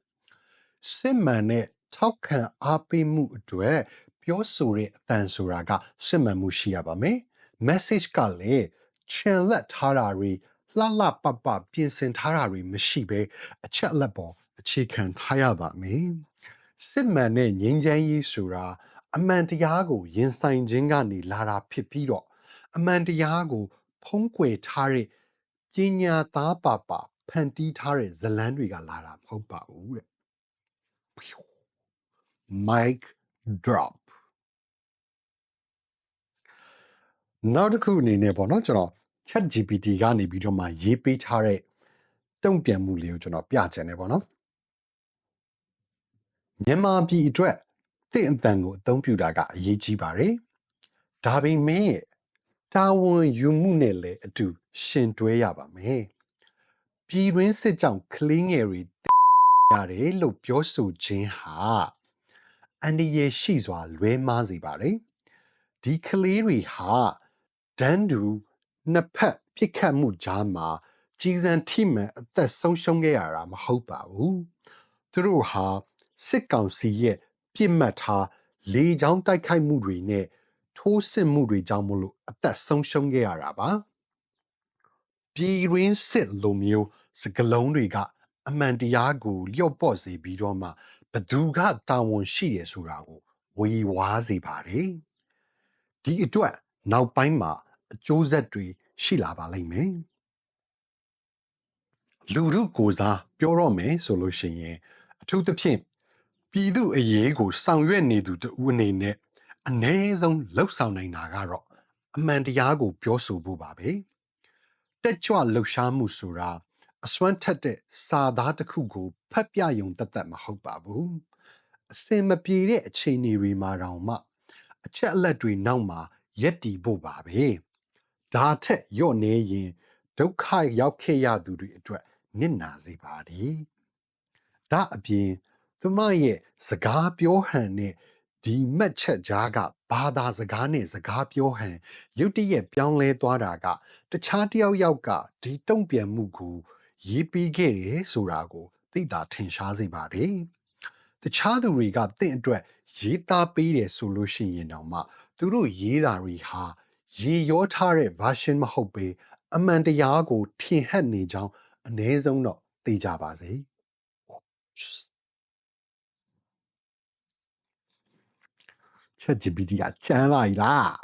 စစ်မှန်တဲ့ထောက်ခံအားပေးမှုအတွက်ပြောဆိုတဲ့အတန်ဆိုတာကစစ်မှန်မှုရှိရပါမယ် message ကလည်းချန်လက်ထားတာတွေလှလှပပပြင်ဆင်ထားတာတွေမရှိဘဲအချက်အလက်ပေါ်အခြေခံထားရပါမယ်စစ်မှန်တဲ့ငြိမ်းချမ်းရေးဆိုတာအမှန်တရားကိုရင်ဆိုင်ခြင်းကနေလာတာဖြစ်ပြီးတော့အမှန်တရားကိုဖုံးကွယ်ထားတဲ့ပညာသားပါဖန်တီးထားတဲ့ဇလန်းတွေကလာတာမဟုတ်ပါဘူးတဲ့ mic drop နောက်တစ်ခုအနေနဲ့ပေါ့နော်ကျွန်တော် chat GPT ကနေပြီးတော့မှရေးပေးထားတဲ့တုံ့ပြန်မှုလေးကိုကျွန်တော်ပြချင်တယ်ပေါ့နော်မြန်မာပြည်အတွက်တင့်အတန်ကိုအသုံးပြုတာကအရေးကြီးပါတယ်ဒါပေမဲ့တာဝန်ယူမှုနဲ့လည်းအတူရှင်တွဲရပါမယ်ပြည်တွင်းစစ်ကြောင့်ကလေးငယ်တွေရတယ်လို့ပြောဆိုခြင်းဟာအန္တရာယ်ရှိစွာလွဲမှားစေပါတယ်ဒီကလေးတွေဟာဒန်းတူနှစ်ဖက်ပြစ်ခတ်မှုကြားမှာကြီးစံထိမှန်အသက်ဆုံးရှုံးခဲ့ရတာမဟုတ်ပါဘူးသူတို့ဟာစစ်ကောင်စီရဲ့ပြစ်မှတ်ထားလေကြောင်းတိုက်ခိုက်မှုတွေနဲ့ထိုးစစ်မှုတွေကြောင့်မလို့အသက်ဆုံးရှုံးခဲ့ရတာပါပြည်ရင်းစစ်လိုမျိုးစကလုံးတွေကအမှန်တရားကိုလျော့ပေါ့စေပြီးတော့မှဘသူကတာဝန်ရှိရဆိုတာကိုဝေဝါးစေပါတယ်ဒီအတွက်နောက်ပိုင်းမှာအကျိုးဆက်တွေရှိလာပါလိမ့်မယ်လူထုကိုစားပြောတော့မယ်ဆိုလို့ရှိရင်အထူးသဖြင့်ပြည်သူအရေးကိုဆောင်ရွက်နေသူတူအနေနဲ့အ ਨੇ ဆုံးလှုပ်ဆောင်နိုင်တာကတော့အမှန်တရားကိုပြောဆိုဖို့ပါပဲတက်ကြွလှုပ်ရှားမှုဆိုတာအစွမ်းထက်တဲ့စာသားတစ်ခုကိုဖတ်ပြယုံတတ်မဟုတ်ပါဘူးအစင်မပြေတဲ့အခြေအနေတွေမှာတောင်မှအချက်အလက်တွေနောက်မှာရက်တီဖို့ပါပဲဒါထက်ရော့နေရင်ဒုက္ခရောက်ခဲ့ရသူတွေအတွက်နစ်နာစေပါတယ်ဒါအပြင်သူမရဲ့စကားပြောဟန်နဲ့ဒီမှတ်ချက်ကြားကဘာသာစကားနဲ့စကားပြောဟန်ရုတ်တရက်ပြောင်းလဲသွားတာကတခြားတယောက်ကဒီတုံ့ပြန်မှုကိုရေးပြီးခဲ့တယ်ဆိုတာကိုသိတာထင်ရှားစေပါတယ်တခြားသူတွေကတင့်အတွက်ရေးသားပေးတယ်ဆိုလို့ရှိရင်တောင်မှသူတို့ရေးတာတွေဟာရေရောထားတဲ့ version မဟုတ်ပေအမှန်တရားကိုထင်ဟပ်နေကြောင်းအ ਨੇ ဆုံးတော့သိကြပါစေချက် GPT ကကျန်းလာလား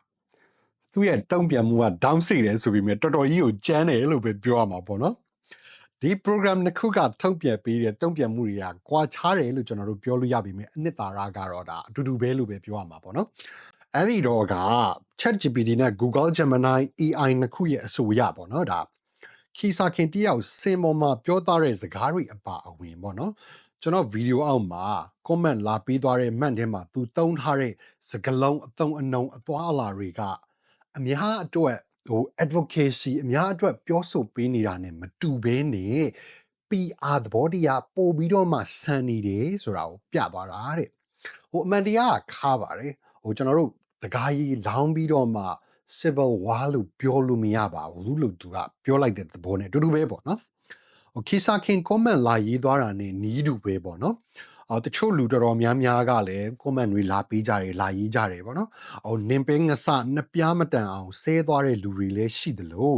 သူ့ရဲ့တုံ့ပြန်မှုက down စိတယ်ဆိုပြီးမြဲတော်တော်ကြီးကိုကျန်းတယ်လို့ပဲပြောရမှာပေါ့နော်ဒီ program နှစ်ခုကထုတ်ပြန်ပေးတဲ့တုံ့ပြန်မှုတွေကကွာခြားတယ်လို့ကျွန်တော်တို့ပြောလို့ရပြီမြဲအနှစ်သာရကတော့ဒါအတူတူပဲလို့ပဲပြောရမှာပေါ့နော်အဲ့ဒီတော့က ChatGPT နဲ့ Google Gemini AI နှစ်ခုရဲ့အဆိုအရပေါ့နော်ဒါခီစာခင်တယောက်စင်ပေါ်မှာပြောသားတဲ့စကားတွေအပါအဝင်ပေါ့နော်ကျွန်တော်ဗီဒီယိုအောက်မှာ comment လာပေးသွားတဲ့မှန်ထဲမှာသူတုံးထားတဲ့စကားလုံးအသုံးအနှုန်းအသွားအလာတွေကအများအတွက်advocacy အများအတွက်ပြောဆိုပေးနေတာ ਨੇ မတူဘဲနဲ့ PR သဘောတရားပို့ပြီးတော့မှဆန်နေတယ်ဆိုတာကိုပြသွားတာတဲ့အမှန်တရားခါပါတယ်ကျွန်တော်တို့တကားကြီးလောင်းပြီးတော့မှ civil war လို့ပြောလို့မရပါဘူးလို့သူကပြောလိုက်တဲ့သဘောနဲ့တူတူပဲပေါ့နော်ခီစာခင် comment လာရေးသွားတာ ਨੇ နီးတူပဲပေါ့နော်တချို့လူတော်တော်များများကလည်း comment တွေလာပေးကြတယ်လာရေးကြတယ်ပေါ့နော်နင်ပင်းငစနှစ်ပြားမတန်အောင်ဆဲသွားတဲ့လူတွေလည်းရှိသလို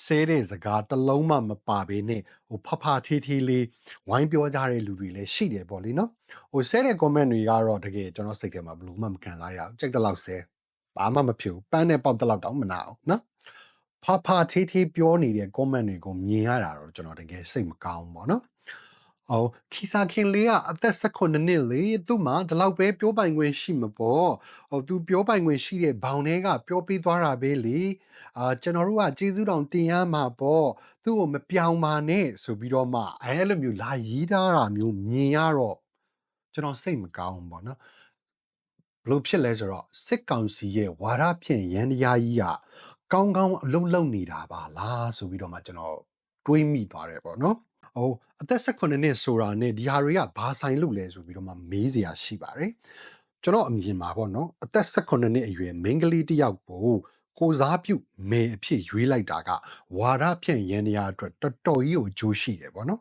ဆဲတဲ့စကားတစ်လုံးမှမပါဘဲနဲ့ဖဖထေးထေးလေးဝိုင်းပြောကြတဲ့လူတွေလည်းရှိတယ်ပေါ့လေနော်ဆဲတဲ့ comment တွေကတော့တကယ်ကျွန်တော်စိတ်ထဲမှာဘယ်လိုမှမခံစားရဘူးကြိုက်တဲ့လောက်ဆဲဘာမှမဖြစ်ဘူးပန်းနဲ့ပေါက်တဲ့လောက်တောင်မနာအောင်နော်ဖဖထေးထေးပြောနေတဲ့ comment တွေကိုမြင်ရတာတော့ကျွန်တော်တကယ်စိတ်မကောင်းဘူးပေါ့နော်ခီစာခင်လေးကအသက်16နှစ်လေသူ့မှာဒီလောက်ပဲပြောပိုင်ခွင့်ရှိမှာပေါ့သူပြောပိုင်ခွင့်ရှိတဲ့ဘောင်ထဲကပြောပြီးသွားတာပဲလေကျွန်တော်တို့ကကျေးဇူးတော်တင်ရမှာပေါ့သူ့ကိုမပြောင်းပါနဲ့ဆိုပြီးတော့မှအဲလိုမျိုးလာရေးထားတာမျိုးမြင်ရတော့ကျွန်တော်စိတ်မကောင်းဘူးပေါ့နော်ဘလို့ဖြစ်လဲဆိုတော့စစ်ကောင်စီရဲ့ဝါဒဖြန့်ရန်တရားကြီးကကောင်းကောင်းအလုံးလုံးနေတာပါလားဆိုပြီးတော့မှကျွန်တော်တွေးမိသွားတယ်ပေါ့နော် အသက်18နှစ်ဆိုတာနဲ့ဒီဟာတွေကဘာဆိုင်လို့လဲဆိုပြီးတော့မှမေးစရာရှိပါတယ်ကျွန်တော်အမြင်မှာပေါ့နော်အသက်18နှစ်အရွယ်မိန်းကလေးတစ်ယောက်ကိုစားပြုမေအဖြစ်ရွေးလိုက်တာကဝါဒဖြန့်ရန်ရာအတွက်တော်တော်ကြီးကိုအကျိုးရှိတယ်ပေါ့နော်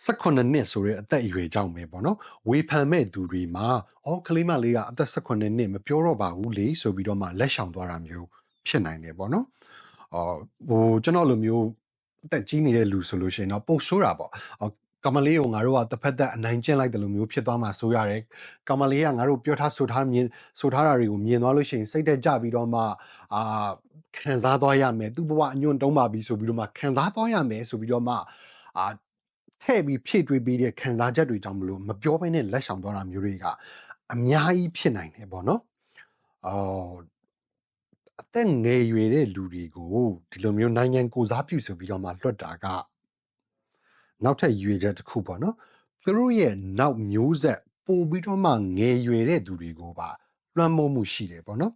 18နှစ်ဆိုတဲ့အသက်အရွယ်ကြောင့်ပဲပေါ့နော်ဝေဖန်မဲ့သူတွေမှာကလေးမလေးကအသက်18နှစ်မပြောတော့ပါဘူးလေဆိုပြီးတော့မှလက်ဆောင်သွားတာမျိုးဖြစ်နိုင်တယ်ပေါ့နော်ကျွန်တော်လိုမျိုးအသက်ကြီးနေတဲ့လူဆိုလို့ရှိရင်တော့ပို့ဆိုးတာပေါ့ကမလေးကိုငါတို့ကတစ်ဖက်သက်အနိုင်ကျင့်လိုက်တယ်လို့မျိုးဖြစ်သွားမှာဆိုရတယ်ကမလေးကငါတို့ပြောထားဆိုထားတာတွေကိုမြင်သွားလို့ရှိရင်စိတ်တက်ကြပြီးတော့မှခံစားသွားရမယ်သူ့ဘဝအညွန့်တုံးပါပြီဆိုပြီးတော့မှခံစားသွားရမယ်ဆိုပြီးတော့မှထဲ့ပြီးဖြည့်တွေးပြီးတဲ့ခံစားချက်တွေကြောင့်မလို့မပြောဘဲနဲ့လက်ဆောင်သွားတာမျိုးတွေကအများကြီးဖြစ်နိုင်တယ်ပေါ့နော်အသက်ငယ်ရွယ်တဲ့လူတွေကိုဒီလိုမျိုးနိုင်ငံကိုစားပြုဆိုပြီးတော့မှလွှတ်တာကနောက်ထပ်ရွေချက်တစ်ခုပေါ့နော်သူတို့ရဲ့နောက်မျိုးဆက်ပို့ပြီးတော့မှငယ်ရွယ်တဲ့သူတွေကိုပါလွှမ်းမိုးမှုရှိတယ်ပေါ့နော်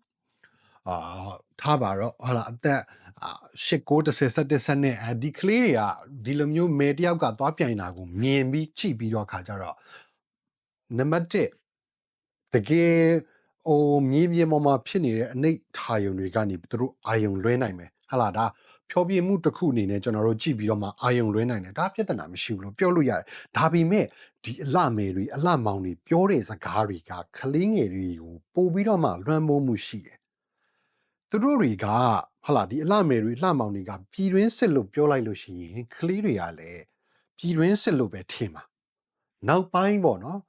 ထားပါတော့ဟာလာအသက်8 9 10 11 12ဒီကလေးတွေကဒီလိုမျိုးမဲတယောက်ကသွားပြိုင်တာကိုမြင်ပြီးကြည့်ပြီးတော့ခါကြတော့နံပါတ်1တကယ်မြေပြင်ပေါ်မှာဖြစ်နေတဲ့အနိဋ္ဌာယုံတွေကနေသူတို့အာယုံလွှဲနိုင်မယ်ဟာလာဒါဖြောပြမှုတစ်ခုအနေနဲ့ကျွန်တော်တို့ကြည့်ပြီးတော့မှအာယုံလွှဲနိုင်တယ်ဒါပြဿနာမရှိဘူးလို့ပြောလို့ရတယ်ဒါပေမဲ့ဒီအလှမယ်တွေအလှမောင်တွေပြောတဲ့စကားတွေကကလေးငယ်တွေကိုပို့ပြီးတော့မှလွှမ်းမိုးမှုရှိတယ်သူတို့တွေကဟာလာဒီအလှမယ်တွေလှမောင်တွေကပြည်တွင်းစစ်လို့ပြောလိုက်လို့ရှိရင်ကလေးတွေကလည်းပြည်တွင်းစစ်လို့ပဲထင်မှာနောက်ပိုင်းပေါ့နော်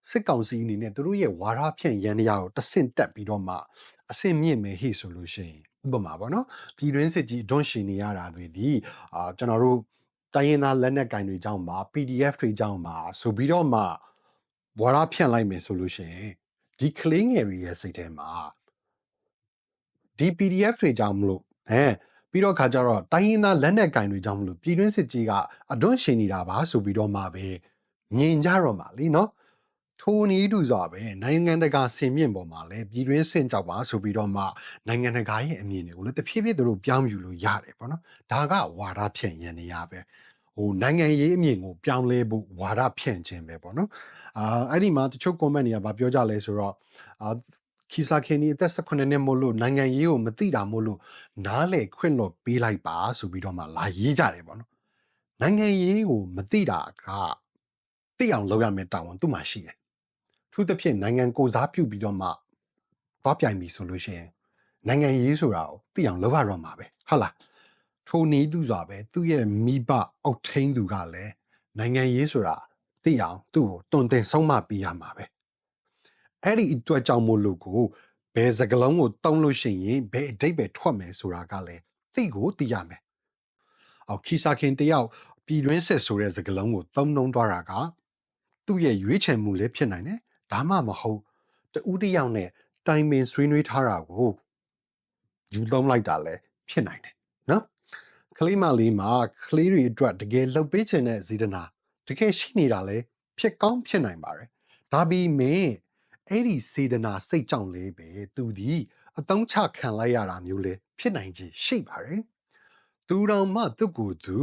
စစ်ကောင်စီအနေနဲ့သူတို့ရဲ့ဝါဒဖြန့်ရန်တရားကိုတဆင့်တက်ပြီးတော့မှအဆင့်မြင့်မယ်ဟိဆိုလို့ရှိရင်ဥပမာပေါ့နော်ပြည်တွင်းစစ်ကြီးဒွန့်ရှင်နေရတာတွေဒီကျွန်တော်တို့တိုင်းရင်းသားလက်နက်ကင်တွေကြောင့်ပါ PDF တွေကြောင့်ပါဆိုပြီးတော့မှဝါဒဖြန့်လိုက်မယ်ဆိုလို့ရှိရင်ဒီကလေးငယ်တွေရဲ့စိတ်ထဲမှာဒီ PDF တွေကြောင့်မလို့ပြီးတော့ခါကျတော့တိုင်းရင်းသားလက်နက်ကင်တွေကြောင့်မလို့ပြည်တွင်းစစ်ကြီးကအဒွန့်ရှင်နေတာပါဆိုပြီးတော့မှပဲမြင်ကြတော့မှာလीเนาะထိုနည်းတူစွာပဲနိုင်ငံတကာဆင်မြင့်ပေါ်မှာလည်းပြည်တွင်းဆင့်ကြောက်ပါဆိုပြီးတော့မှနိုင်ငံတကာရဲ့အမြင်တွေကိုလည်းတဖြည်းဖြည်းသူတို့ပြောင်းယူလို့ရတယ်ပေါ့နော်ဒါကဝါဒဖြန့်ရန်နေရပဲနိုင်ငံရေးအမြင်ကိုပြောင်းလဲဖို့ဝါဒဖြန့်ခြင်းပဲပေါ့နော်အဲ့ဒီမှာတချို့ comment တွေကဗာပြောကြလဲဆိုတော့ခီစာခင်ဒီအသက်18နှစ်မို့လို့နိုင်ငံရေးကိုမသိတာမို့လို့နားလေခွင့်လို့ပေးလိုက်ပါဆိုပြီးတော့မှလာရေးကြတယ်ပေါ့နော်နိုင်ငံရေးကိုမသိတာကသိအောင်လုပ်ရမယ်တာဝန်သူ့မှာရှိတယ်သူတစ်ဖြစ်နိုင်ငံကိုစားပြုပြီးတော့မှသွားပြိုင်ပြီဆိုလို့ရှိရင်နိုင်ငံရေးဆိုတာကိုသိအောင်လုပ်ရတော့မှာပဲဟုတ်လားထိုနည်းသူစွာပဲသူ့ရဲ့မိဘအုပ်ထိန်းသူကလည်းနိုင်ငံရေးဆိုတာသိအောင်သူ့ကိုတွင်တင်ဆုံးမပေးရမှာပဲအဲ့ဒီအတွက်ကြောင့်မို့လို့ကိုဘယ်စကလုံးကိုတုံးလို့ရှိရင်ဘယ်အဓိပ္ပာယ်ထွက်မယ်ဆိုတာကလည်းသိကိုသိရမယ်ခီစာခင်တယောက်ပြည်တွင်းစစ်ဆိုတဲ့စကလုံးကိုသုံးနှုံးသွားတာကသူ့ရဲ့ရွေးချယ်မှုလည်းဖြစ်နိုင်တယ်ဒါမှမဟုတ်တူးတယောက်နဲ့တိုင်ပင်ဆွေးနွေးထားတာကိုယူသုံးလိုက်တာလည်းဖြစ်နိုင်တယ်နော်ကလေးမလေးမှာကလေးတွေအတွက်တကယ်လှုပ်ပေးခြင်းတဲ့ဇေဒနာတကယ်ရှိနေတာလည်းဖြစ်ကောင်းဖြစ်နိုင်ပါတယ်ဒါပေမဲ့အဲ့ဒီစေဒနာစိတ်ကြောင့်လေးပဲသူဒီအတုံးချခံလိုက်ရတာမျိုးလည်းဖြစ်နိုင်ခြင်းရှိပါတယ်သူတော်မှသူ့ကိုယ်သူ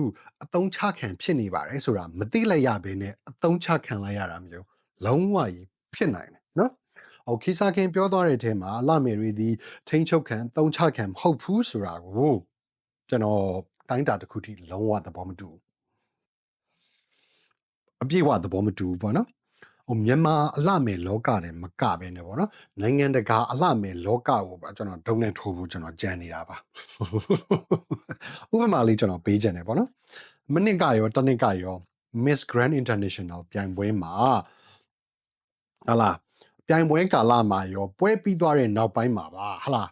အတုံးချခံဖြစ်နေပါတယ်ဆိုတာမသိလိုက်ရဘဲနဲ့အတုံးချခံလိုက်ရတာမျိုးလုံးဝကြီးဖြစ်နိုင်တယ်နော်ခီစာခင်ပြောသွားတဲ့အထဲမှာလမယ်ရီဒီထိန်းချုပ်ခံတုံးချခံမဟုတ်ဘူးဆိုတာကိုကျွန်တော်တိုင်းတာတစ်ခုထိလုံးဝသဘောမတူအပြည့်အဝသဘောမတူဘူးပေါ့နော်မြန်မာအလှမယ်လောကတယ်မကပဲねပေါ့နော်နိုင်ငံတကာအလှမယ်လောကကိုပါကျွန်တော်ဒုံနဲ့ထိုးဖို့ကျွန်တော်ကြံနေတာပါဥပမာလေးကျွန်တော်ပေးချင်တယ်ပေါ့နော်မနစ်ကရောတနစ်ကရော Miss Grand International ပြိုင်ပွဲမှာဟာလားပြိုင်ပွဲကာလမှာရောပွဲပြီးသွားတဲ့နောက်ပိုင်းမှာပါဟာလား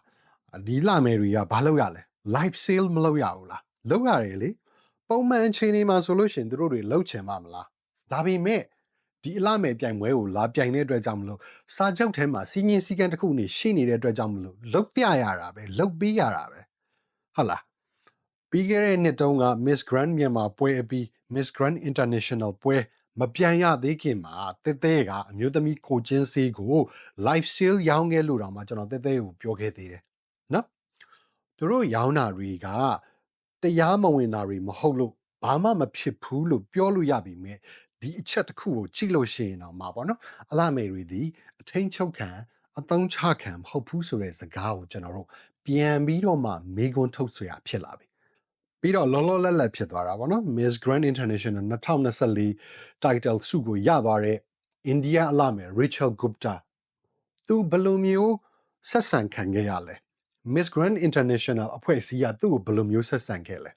ဒီလှမယ်တွေကဘာလုပ်ရလဲ live sale မလုပ်ရဘူးလားလုပ်ရတယ်လေပုံမှန်အချိန်တွေမှာဆိုလို့ရှိရင်တို့တွေလှုပ်ချင်မှာမလားဒါပေမဲ့ဒီအလားမယ်ပြိုင်ပွဲကိုလာပြိုင်တဲ့အတွက်ကြောင့်မလို့စာချုပ်ထဲမှာစီးငင်းစည်းကမ်းတစ်ခုနေရှိနေတဲ့အတွက်ကြောင့်မလို့လုတ်ပြရတာပဲလုတ်ပေးရတာပဲဟုတ်လားပြီးခဲ့တဲ့နှစ်တုန်းက Miss Grand မြန်မာပွဲအပြီး Miss Grand International ပွဲမပြိုင်ရသေးခင်မှာတဲတဲကအမျိုးသမီးကိုချင်းစေးကို live sale ရောင်းခဲ့လို့တော့မှကျွန်တော်တဲတဲကိုပြောခဲ့သေးတယ်နော်သူတို့ရောင်းတာတွေကတရားမဝင်တာတွေမဟုတ်လို့ ဘာမှမဖြစ်ဘူးလို့ပြောလို့ရပြီမဲ့ဒီအချက်တစ်ခုကိုကြည့်လို့ရှိရင်တော့မှာပေါ့နော်အလှမယ်တွေဒီအထင်းချုပ်ခံအသုံးချခံမဟုတ်ဘူးဆိုတဲ့စကားကိုကျွန်တော်တို့ပြန်ပြီးတော့မှမေးခွန်းထုတ်ဆွေရဖြစ်လာပြီပြီးတော့လောလောလတ်လတ်ဖြစ်သွားတာပေါ့နော် Miss Grand International 2024 title ဆုကိုရသွားတဲ့အိန္ဒိယအလှမယ် Rachel Gupta သူဘယ်လိုမျိုးဆက်ဆံခံခဲ့ရလဲ Miss Grand International အဖွဲ့အစည်းကသူ့ကိုဘယ်လိုမျိုးဆက်ဆံခဲ့လဲ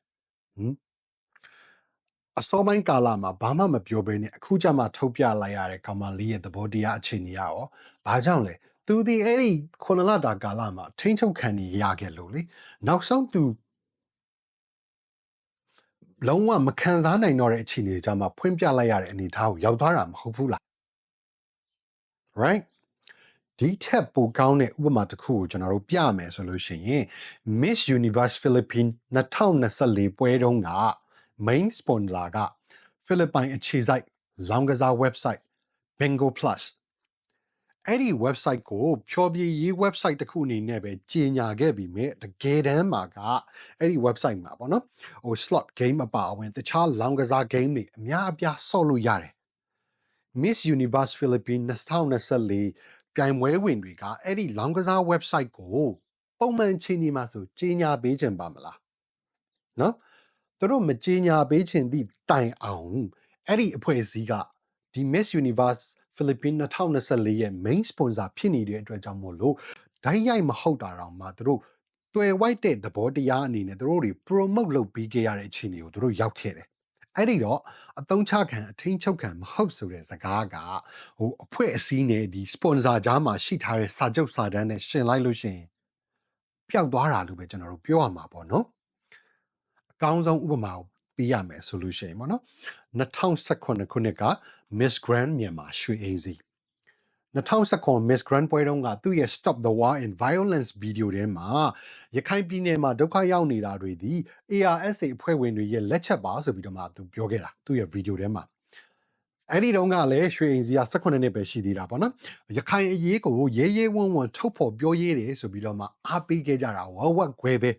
အစောပိုင်းကာလမှာဘာမှမပြောဘဲနဲ့အခုကြမှာထုတ်ပြလိုက်ရတဲ့ကောင်မလေးရဲ့သဘောတရားအခြေအနေရောဘာကြောင့်လဲသူဒီအဲ့ဒီခုနလတာကာလမှာထိန်းချုပ်ခံနေရခဲ့လို့လေနောက်ဆုံးသူလုံးဝမခံစားနိုင်တော့တဲ့အခြေအနေကြမှာဖွင့်ပြလိုက်ရတဲ့အနေအထားကိုရောက်သွားတာမဟုတ်ဘူးလား right ဒီထက်ပိုကောင်းတဲ့ဥပမာတစ်ခုကိုကျွန်တော်တို့ပြမယ်ဆိုလို့ရှိရင် Miss Universe Philippines 2024ပွဲတုန်းက main sponsor ကဖိလစ်ပိုင်အခြေစိုက်လောင်ကစား website Bingo Plus အဲ့ဒီ website ကိုဖြောပြရေး website တစ်ခုအနေနဲ့ပဲကြီးညာခဲ့ပြီးမြဲတကယ်တမ်းမှာကအဲ့ဒီ website မှာပေါ့နော်ဟို slot game အပါအဝင်တခြားလောင်ကစား game တွေအများအပြားဆော့လို့ရတယ် Miss Universe Philippines 2024ပြိုင်ပွဲဝင်တွေကအဲ့ဒီလောင်ကစား website ကိုပုံမှန်ချင်းဒီမှာဆိုကြီးညာပေးခြင်းပါမလားနော်သူတို့မကြီးညာပေးခြင်းသည့်တိုင်အောင်အဲ့ဒီအဖွဲ့အစည်းကဒီ Miss Universe Philippines 2024ရဲ့ main sponsor ဖြစ်နေတဲ့အတွက်ကြောင့်မို့လို့ဓာတ်ရိုက်မဟုတ်တာတော့မှသူတို့တွေ့ဝိုက်တဲ့သဘောတရားအနေနဲ့သူတို့တွေ promote လုပ်ပြီးခဲ့ရတဲ့အခြေအနေကိုသူတို့ရောက်ခဲ့တယ်အဲ့ဒီတော့အသုံးချခံအထင်းချုပ်ခံမဟုတ်ဆိုတဲ့စကားကဟိုအဖွဲ့အစည်းနဲ့ဒီ sponsor ကြားမှာရှိထားတဲ့စာချုပ်စာတမ်းနဲ့ရှင်လိုက်လို့ရှိရင်ပျောက်သွားတာလို့ပဲကျွန်တော်တို့ပြောရမှာပေါ့နော်အကောင်းဆုံးဥပမာကိုပေးရမယ်ဆိုလို့ရှိရင်ပေါ့နော်2018ခုနှစ်က Miss Grand မြန်မာရွှေအိမ်စီ2019 Miss Grand ပွဲတုန်းကသူ့ရဲ့ Stop the War in Violence ဗီဒီယိုထဲမှာရခိုင်ပြည်နယ်မှာဒုက္ခရောက်နေတာတွေဒီ ARSA အဖွဲ့ဝင်တွေရဲ့လက်ချက်ပါဆိုပြီးတော့မှသူပြောခဲ့တာသူ့ရဲ့ဗီဒီယိုထဲမှာအဲ့ဒီတုန်းကလည်းရွှေအိမ်စီက18နှစ်ပဲရှိသေးတာပေါ့နော်ရခိုင်အရေးကိုရေးရေးဝန်းဝန်းထုတ်ဖော်ပြောရေးတယ်ဆိုပြီးတော့မှအားပေးခဲ့ကြတာဝဝက်ခွဲပဲ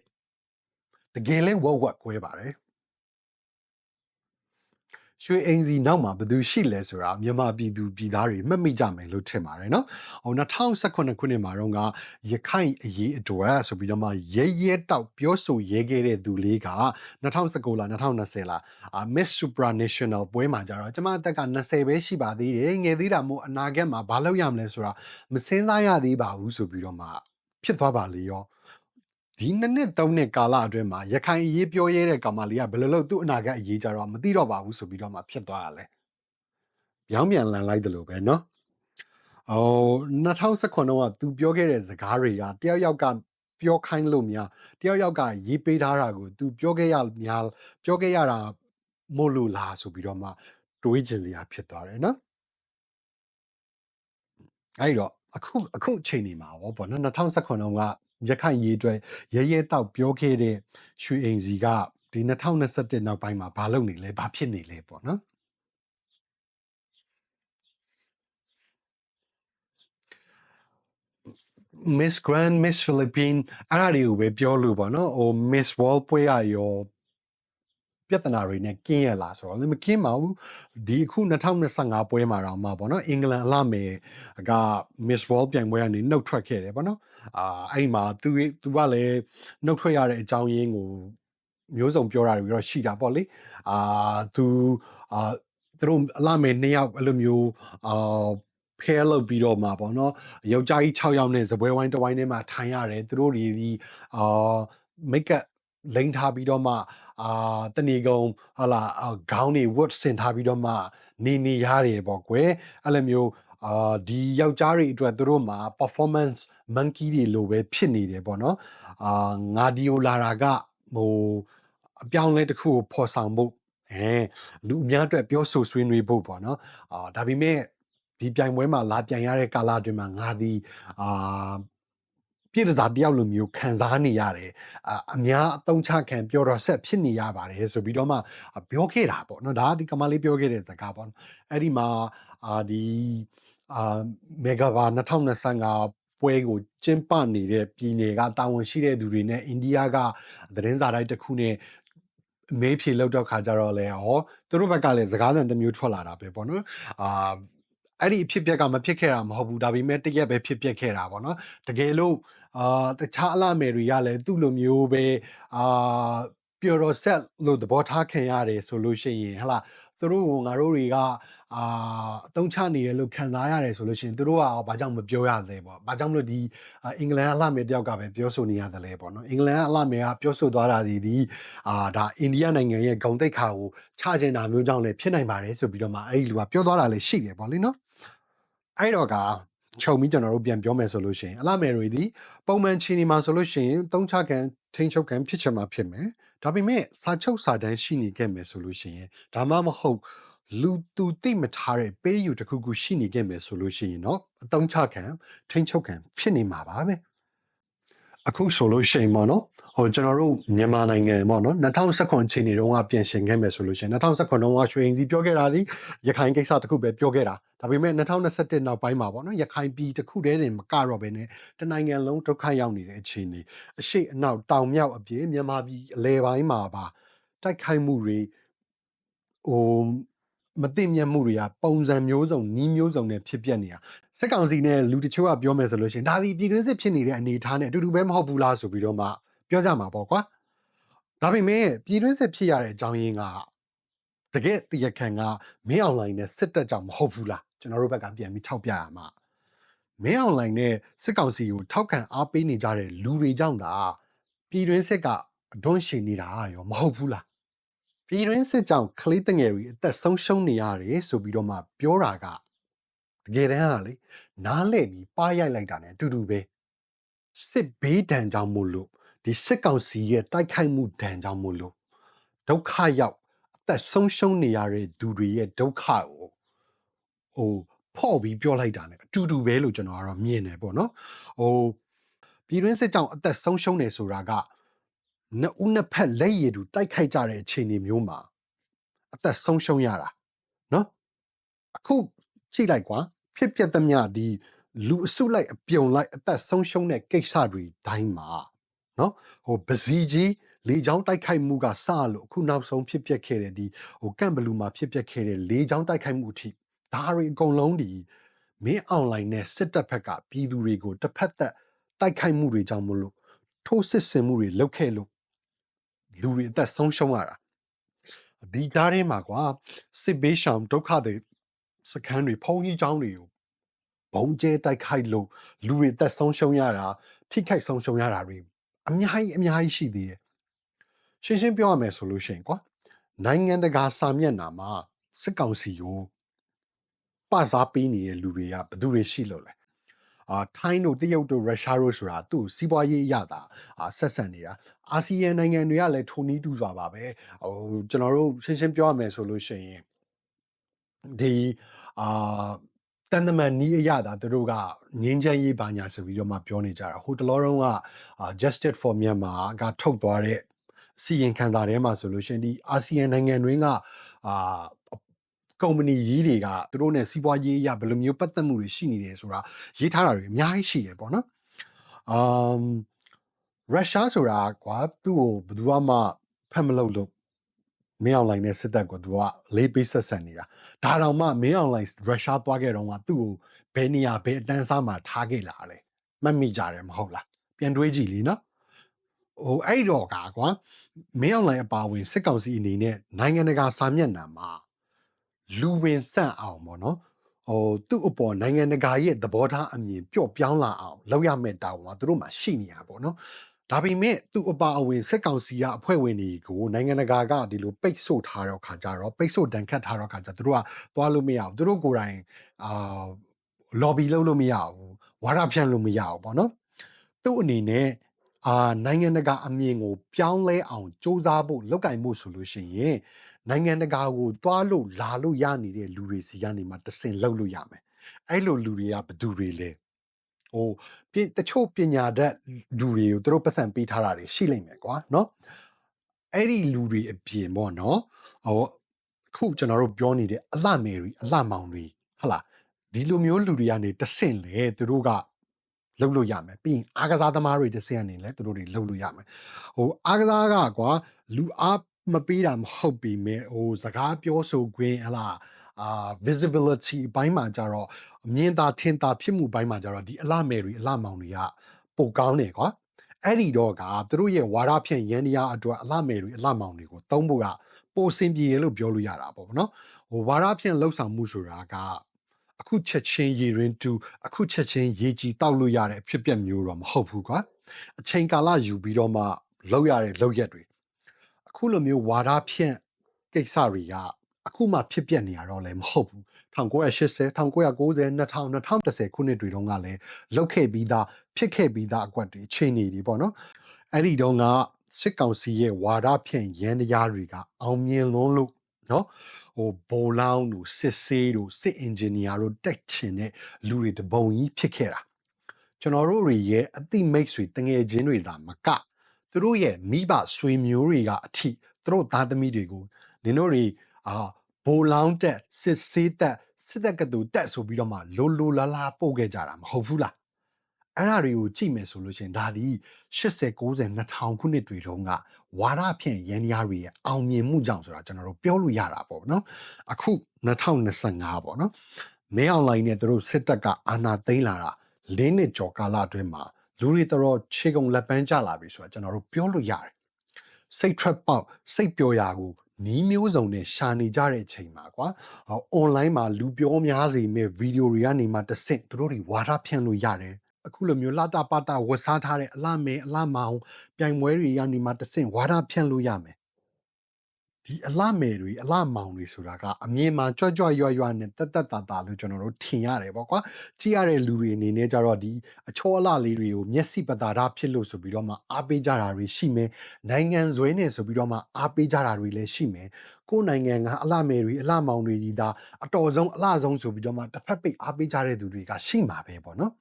တကယ်လဲဝဝက်ခွဲပါတယ်ရွှေအိမ်စီနောက်မှာဘယ်သူရှိလဲဆိုတာမြန်မာပြည်သူပြည်သားတွေမှတ်မိကြမယ်လို့ထင်ပါတယ်နော်။ဟို2018ခုနှစ်မှာတော့ကရခိုင်အရေးအတွက်ဆိုပြီးတော့မှရဲတောက်ပြောဆိုရဲခဲ့တဲ့သူလေးက2019လား2020လားMiss Supranational ပွဲမှာကြတော့ကျမအသက်က20ပဲရှိပါသေးတယ်ငယ်သေးတာမို့အနာဂတ်မှာဘာလုပ်ရမလဲဆိုတာမစင်းစားရသေးပါဘူးဆိုပြီးတော့မှဖြစ်သွားပါလေရောဒီနှစ်3နှစ်ကာလအတွင်းမှာရခိုင်အရေးပြောရဲတဲ့ကောင်မလေးကဘယ်လိုလုပ်သူ့အနာဂတ်အရေးကြတော့မသိတော့ပါဘူးဆိုပြီးတော့မှဖြစ်သွားရလဲပြောင်းပြန်လန်လိုက်တယ်လို့ပဲเนาะဟို2019တော့ကသူပြောခဲ့တဲ့စကားတွေကတယောက်ယောက်ကပြောခိုင်းလို့များတယောက်ယောက်ကရေးပေးထားတာကိုသူပြောခဲ့ရများပြောခဲ့ရတာမို့လို့လားဆိုပြီးတော့မှတွေးချင်စရာဖြစ်သွားတယ်เนาะအဲ့တော့အခုအချိန်နေမှာပေါ့နော်2019တော့ကရခိုင်ရေးအတွက်ရဲတောက်ပြောခဲ့တဲ့ရွှေအိမ်စီကဒီ2021နောက်ပိုင်းမှာဘာလုပ်နေလဲဘာဖြစ်နေလဲပေါ့နော် Miss Grand Miss Philippines အဲ့ဒါတွေကိုပဲပြောလို့ပေါ့နော်ဟို Miss World ပွဲရရောပြဿနာတွေနဲ့ကင်းရလားဆိုတော့လည်းမကင်းပါဘူးဒီအခု2025ပွဲမှာတော့မှပေါ့နော်အင်္ဂလန်အလှမယ်က Miss World ပြိုင်ပွဲကနေနှုတ်ထွက်ခဲ့တယ်ပေါ့နော်အဲ့မှာသူကလည်းနှုတ်ထွက်ရတဲ့အကြောင်းရင်းကိုမျိုးစုံပြောတာတွေတော့ရှိတာပေါ့လေသူသူတို့အလှမယ်2ယောက်အဲ့လိုမျိုးpair လုပ်ပြီးတော့မှာပေါ့နော်ယောက်ျားကြီး6ယောက်နဲ့ဇပွဲဝိုင်းတစ်ဝိုင်းထဲမှာထိုင်ရတယ်သူတို့တွေဒီmake up လိမ့်ထားပြီးတော့မှတဏီကုံဟာလာခေါင်းတွေ wood ဆင်ထားပြီးတော့မှနေရတယ်ပေါ့ကွယ်အဲ့လိုမျိုးဒီယောက်ျားတွေအတွက်သူတို့မှာ performance monkey တွေလိုပဲဖြစ်နေတယ်ပေါ့နော်ငါဒီယိုလာတာကဟိုအပြောင်းလဲတစ်ခုကိုဖော်ဆောင်ဖို့လူအများအတွက်ပြောဆိုဆွေးနွေးဖို့ပေါ့နော်ဒါပေမဲ့ဒီပြိုင်ပွဲမှာလာပြိုင်ရတဲ့ကာလအတွင်းမှာငါဒီပြည်သားတယောက်လိုမျိုးခံစားနေရတယ်အများအသုံးချခံပြောတော့ဆက်ဖြစ်နေရပါတယ်ဆိုပြီးတော့မှပြောခဲ့တာပေါ့နော်ဒါကဒီကမလေးပြောခဲ့တဲ့စကားပေါ့အဲ့ဒီမှာဒီမေဂါဘာ2025ပွဲကိုကျင်းပနေတဲ့ပြည်နယ်ကတာဝန်ရှိတဲ့သူတွေနဲ့အိန္ဒိယကသတင်းစာတိုက်တစ်ခုနဲ့ မေးဖြေလောက်တော့ခါကြတော့လေဟောသူတို့ဘက်ကလည်းစကားသံတစ်မျိုးထွက်လာတာပဲပေါ့နော်အဲ့ဒီအဖြစ်ပြက်ကမဖြစ်ခဲ့တာမဟုတ်ဘူးဒါပေမဲ့တရက်ပဲဖြစ်ပျက်ခဲ့တာပေါ့နော်တကယ်လို့တခြားအလားမယ်တွေကလည်းသူ့လိုမျိုးပဲပျော်တော်ဆက်လို့သဘောထားခံရတယ်ဆိုလို့ရှိရင်ဟလာသူတို့ကငါတို့တွေကအတုံးချနေရလို့ခံစားရတယ်ဆိုလို့ရှိရင်သူတို့ကဘာကြောင့်မပြောရသလဲပေါ့ဘာကြောင့်မလို့ဒီအင်္ဂလန်အလှမယ်တယောက်ကပဲပြောဆိုနေရတယ်လဲပေါ့နော်အင်္ဂလန်အလှမယ်ကပြောဆိုသွားတာဒီဒါအိန္ဒိယနိုင်ငံရဲ့ဂုဏ်သိက္ခာကိုချကျင်တာမျိုးကြောင့်လည်းဖြစ်နိုင်ပါတယ်ဆိုပြီးတော့မှအဲ့ဒီလူကပြောသွားတာလည်းရှိတယ်ပေါ့လေနော်အဲ့တော့ကချုပ်ပြီးကျွန်တော်တို့ပြန်ပြောမယ်ဆိုလို့ရှိရင်အလှမယ်တွေဒီပုံမှန်ချီနေမှာဆိုလို့ရှိရင်တုံးချခံထိန်းချုပ်ခံဖြစ်ချင်မှာဖြစ်မယ်ဒါပေမဲ့စာချုပ်စာတမ်းရှိနေခဲ့မယ်ဆိုလို့ရှိရင်ဒါမှမဟုတ်လူသူသိမထားတဲ့ပေးယူတစ်ခုခုရှိနေခဲ့မယ်ဆိုလို့ရှိရင်เนาะအတုံးချခံထိန်းချုပ်ခံဖြစ်နေမှာပါပဲအခုဆိုလို့ရှိရင်ပေါ့နော်ကျွန်တော်တို့မြန်မာနိုင်ငံပေါ့နော်2019ချိန်နေတုန်းကပြန်ရှင်ခဲ့မယ်ဆိုလို့ရှိရင်2019တုန်းကရွှေရင်စီပြောခဲ့တာဒီရခိုင်ကိစ္စတစ်ခုပဲပြောခဲ့တာဒါပေမဲ့2021နောက်ပိုင်းမှာပေါ့နော်ရခိုင်ပြည်တစ်ခုတည်းတင်မကတော့ပဲနဲ့တနိုင်ငံလုံးဒုက္ခရောက်နေတဲ့အခြေအနေအရှိအနောက်တောင်မြောက်အပြင်မြန်မာပြည်အလဲပိုင်းမှာပါတိုက်ခိုက်မှုတွေမသိမြတ်မှုတွေကပုံစံမျိုးစုံနီးမျိုးစုံနဲ့ဖြစ်ပျက်နေတာစက်ကောင်စီနဲ့လူတချို့ကပြောမယ်ဆိုလို့ရှိရင်ဒါဒီပြည်တွင်းစစ်ဖြစ်နေတဲ့အနေအထားနဲ့အတူတူပဲမဟုတ်ဘူးလားဆိုပြီးတော့မှပြောကြမှာပေါ့ကွာဒါပေမဲ့ပြည်တွင်းစစ်ဖြစ်ရတဲ့အကြောင်းရင်းကတကယ်တရားခံကမင်းအွန်လိုင်းနဲ့စစ်တပ်ကြောင့်မဟုတ်ဘူးလားကျွန်တော်တို့ဘက်ကပြန်ပြီးထောက်ပြရမှာမင်းအွန်လိုင်းနဲ့စစ်ကောင်စီကိုထောက်ခံအားပေးနေကြတဲ့လူတွေကြောင့်သာပြည်တွင်းစစ်ကအဒွန်းရှည်နေတာရောမဟုတ်ဘူးလားပြည်တွင်းစစ်ကြောင့်ကလေးတငယ်တွေအသက်ဆုံးရှုံးနေရတယ်ဆိုပြီးတော့မှပြောတာကတကယ်တမ်းကလေနားလဲပြီးပါရိုက်လိုက်တာ ਨੇ အတူတူပဲစစ်ဘေးဒဏ်ကြောင့်မို့လို့ဒီစစ်ကောင်စီရဲ့တိုက်ခိုက်မှုဒဏ်ကြောင့်မို့လို့ဒုက္ခရောက်အသက်ဆုံးရှုံးနေရတဲ့သူတွေရဲ့ဒုက္ခကိုဖော့ပြီးပြောလိုက်တာ ਨੇ အတူတူပဲလို့ကျွန်တော်ကတော့မြင်တယ်ပေါ့နော်ပြည်တွင်းစစ်ကြောင့်အသက်ဆုံးရှုံးနေဆိုတာကနှစ်ဦးနှစ်ဖက်လက်ရည်တူတိုက်ခိုက်ကြတဲ့အခြေအနေမျိုးမှာအသက်ဆုံးရှုံးရတာနော်အခုကြည့်လိုက်ကွာဖြစ်ပျက်သမျှဒီလူအစုလိုက်အပြုံလိုက်အသက်ဆုံးရှုံးတဲ့ကိစ္စတွေတိုင်းမှာနော်ပစီကြီးလေချောင်းတိုက်ခိုက်မှုကစလို့အခုနောက်ဆုံးဖြစ်ပျက်ခဲ့တဲ့ဒီကန့်ဘလူးမှာဖြစ်ပျက်ခဲ့တဲ့လေချောင်းတိုက်ခိုက်မှုအထိဒါတွေအကုန်လုံးဒီမင်းအွန်လိုင်းနဲ့စစ်တပ်ဘက်ကပြည်သူတွေကိုတစ်ဖက်သက်တိုက်ခိုက်မှုတွေကြောင့်မလို့ထိုးစစ်ဆင်မှုတွေလုပ်ခဲ့လို့လူတွေအသက်ဆုံးရှုံးရတာဒီကြားထဲမှာကွာစစ်ဘေးရှောင်ဒုက္ခတွေစခန်းတွေဖုံးကြီးကျောင်းတွေကိုဘုံကျဲတိုက်ခိုက်လို့လူတွေသက်ဆုံးရှုံးရတာထိခိုက်ဆုံးရှုံးရတာတွေအများကြီးရှိသေးတယ်ရှင်းပြောရမယ်ဆိုလို့ရှိရင်ကွာနိုင်ငံတကာစာမျက်နှာမှာစစ်ကောင်စီကိုပစားပေးနေတဲ့လူတွေကဘယ်သူတွေရှိလို့လဲထိုင်းတို့တရုတ်တို့ရုရှားတို့ဆိုတာသူ့စီးပွားရေးအရသာဆက်ဆံနေတာအာဆီယံနိုင်ငံတွေကလည်းထိုနည်းတူစွာပါပဲကျွန်တော်တို့ရှင်းပြောရမယ်ဆိုလို့ရှိရင်ဒီတန်တမန်နီးအရသာသူတို့ကငင်းချမ်းရေးပါညာဆိုပြီးတော့မှပြောနေကြတာဟိုတလောတုန်းက Justice for Myanmar ကထုတ်သွားတဲ့စီရင်ခံစာထဲမှာဆိုလို့ရှိရင်ဒီအာဆီယံနိုင်ငံတွင်းကကုမ္ပဏီကြီးတွေကသူတို့နဲ့စီးပွားရေးအရဘယ်လိုမျိုးပတ်သက်မှုတွေရှိနေတယ်ဆိုတာရေးထားတာတွေအများကြီးရှိတယ်ပေါ့နော်ရုရှားဆိုတာကွာသူ့ကိုဘယ်သူမှဖတ်မလုပ်လို့မင်းအွန်လိုင်းနဲ့စစ်တပ်ကိုသူကလေးပေးဆက်ဆံနေတာဒါတောင်မှမင်းအွန်လိုင်းရုရှားသွားခဲ့တော့မှသူ့ကိုဘယ်နေရာဘယ်အတန်းစားမှာထားခဲ့လာလဲမှတ်မိကြတယ်မဟုတ်လားပြန်တွေးကြည့်လीနော်အဲ့တော့ကွာမင်းအွန်လိုင်းအပါဝင်စစ်ကောင်စီအနေနဲ့နိုင်ငံတကာစာမျက်နှာမှာလူဝင်ဆန့်အောင်ပေါ့နော်သူ့အပေါ်နိုင်ငံတကာရဲ့သဘောထားအမြင်ပျော့ပြောင်းလာအောင်လုပ်ရမယ့်တာဝန်ကသူတို့မှာရှိနေတာပေါ့နော်ဒါပေမဲ့သူ့အပါအဝင်စစ်ကောင်စီကအဖွဲ့ဝင်တွေကိုနိုင်ငံတကာကဒီလိုပိတ်ဆို့ထားတော့ခါကြတော့ပိတ်ဆို့တန်ခတ်ထားတော့ခါကြသူတို့ကသွားလို့မရဘူးသူတို့ကိုယ်တိုင်lobby လုပ်လို့မရဘူးဝါဒဖြန့်လို့မရဘူးပေါ့နော်သူ့အနေနဲ့နိုင်ငံတကာအမြင်ကိုပြောင်းလဲအောင်စ조사ဖို့လောက်ကင်ဖို့ဆိုလို့ရှိရင်နိုင်ငံတကာကိုတွားလို့လာလို့ရနေတဲ့လူတွေစီကနေမှတဆင်လှုပ်လို့ရမယ်အဲ့လိုလူတွေကဘယ်သူတွေလဲတချို့ပညာတတ်လူတွေကိုသူတို့ပတ်စံပေးထားတာတွေရှိလိမ့်မယ်ကွာเนาะအဲ့ဒီလူတွေအပြင်ပေါ့เนาะခုကျွန်တော်တို့ပြောနေတဲ့အလှမယ်တွေအလှမောင်တွေဟုတ်လားဒီလိုမျိုးလူတွေကနေတဆင်လေသူတို့ကလှုပ်လို့ရမယ်ပြီးရင်အားကစားသမားတွေတဆင်ကနေလဲသူတို့တွေလှုပ်လို့ရမယ်အားကစားကကွာလူအား မပေးတာမဟုတ်ပြီမဲ့စကားပြောဆိုခွင့်visibility ဘိုင်းမှာကြတော့အမြင်သာထင်သာဖြစ်မှုဘိုင်းမှာကြတော့ဒီအလှမယ်တွေအလှမောင်တွေကပိုကောင်းတယ်ကွာအဲ့ဒီတော့ကသူတို့ရဲ့ဝါဒဖြန့်ရန်တရားအတွက်အလှမယ်တွေအလှမောင်တွေကိုသုံးဖို့ကပိုစင်ပြေရလို့ပြောလို့ရတာပေါ့နော်ဝါဒဖြန့်လှုပ်ဆောင်မှုဆိုတာကအခုချက်ချင်းရေရင်းတူအခုချက်ချင်းရေကြီးတောက်လို့ရတဲ့အဖြစ်ပြက်မျိုးတော့မဟုတ်ဘူးကွာအချိန်ကာလယူပြီးတော့မှလောက်ရတဲ့လောက်ရက်တွေအခုလိုမျိုးဝါဒဖြန့်ကိစ္စတွေကအခုမှဖြစ်ပျက်နေရတော့လည်းမဟုတ်ဘူး1980 1990 2000 2010ခုနှစ်တွေတုန်းကလည်းလောက်ခဲ့ပြီးသားဖြစ်ခဲ့ပြီးသားအကွက်တွေချိန်နေပြီပေါ့နော်အဲ့ဒီတုန်းကစစ်ကောင်စီရဲ့ဝါဒဖြန့်ရန်တရားတွေကအောင်မြင်လွန်းလို့နော်ဘိုလောင်းတို့စစ်ဆေးတို့စစ်အင်ဂျင်နီယာတို့တက်ချင်တဲ့လူတွေတပုံကြီးဖြစ်ခဲ့တာကျွန်တော်တို့ရဲ့အသိမိတ်ဆွေတငယ်ချင်းတွေဒါမကသူတို့ရဲ့မိဘဆွေမျိုးတွေကအထိသူတို့သားသမီးတွေကိုနင်တို့တွေဘိုလောင်းတက်စစ်ဆေးတက်စစ်တပ်ကတူတက်ဆိုပြီးတော့မှလိုလားပို့ခဲ့ကြတာမဟုတ်ဘူးလားအဲ့ဒါတွေကိုကြည့်မယ်ဆိုလို့ရှိရင်ဒါဒီ80 90 2000ခုနှစ်တွေတုန်းကဝါဒဖြင့်ရန်ရားတွေရဲ့အောင်မြင်မှုကြောင့်ဆိုတာကျွန်တော်တို့ပြောလို့ရတာပေါ့နော်အခု2025ပေါ့နော်မဲအွန်လိုင်းနဲ့တို့စစ်တပ်ကအာဏာသိမ်းလာတာ၄နှစ်ကျော်ကာလအတွင်းမှာလူတွေတော်ခြေကုံလက်ပန်းကျလာပြီဆိုတာကျွန်တော်တို့ပြောလို့ရတယ်စိတ်ထွက်ပေါက်စိတ်ပျော်ရာကိုနီးမျိုးစုံနဲ့ရှာနေကြတဲ့အချိန်မှာကွာအွန်လိုင်းမှာလူပြောများစေမဲ့ဗီဒီယိုတွေကနေမှတဆင့်တို့တွေဝါဒဖြန့်လို့ရတယ်အခုလိုမျိုးလှတာပတာဝတ်စားထားတဲ့အလှမဲအလှမောင်ပြိုင်ပွဲတွေကနေမှတဆင့်ဝါဒဖြန့်လို့ရမယ်ဒီအလှမဲတွေအလှမောင်တွေဆိုတာကအမြင်မှာကြွကြွရွနဲ့တက်တာလို့ကျွန်တော်တို့ထင်ရတယ်ပေါ့ကွာကြည့်ရတဲ့လူတွေအနေနဲ့ကြတော့ဒီအချောအလှလေးတွေကိုမျက်စိပတာဓာဖြစ်လို့ဆိုပြီးတော့မှအားပေးကြတာတွေရှိမယ်နိုင်ငံဇွဲနဲ့ဆိုပြီးတော့မှအားပေးကြတာတွေလည်းရှိမယ်ကိုယ်နိုင်ငံကအလှမဲတွေအလှမောင်တွေဒီဒါအတော်ဆုံးအလှဆုံးဆိုပြီးတော့မှတစ်ဖက်ပိတ်အားပေးကြတဲ့သူတွေကရှိမှာပဲပေါ့နော်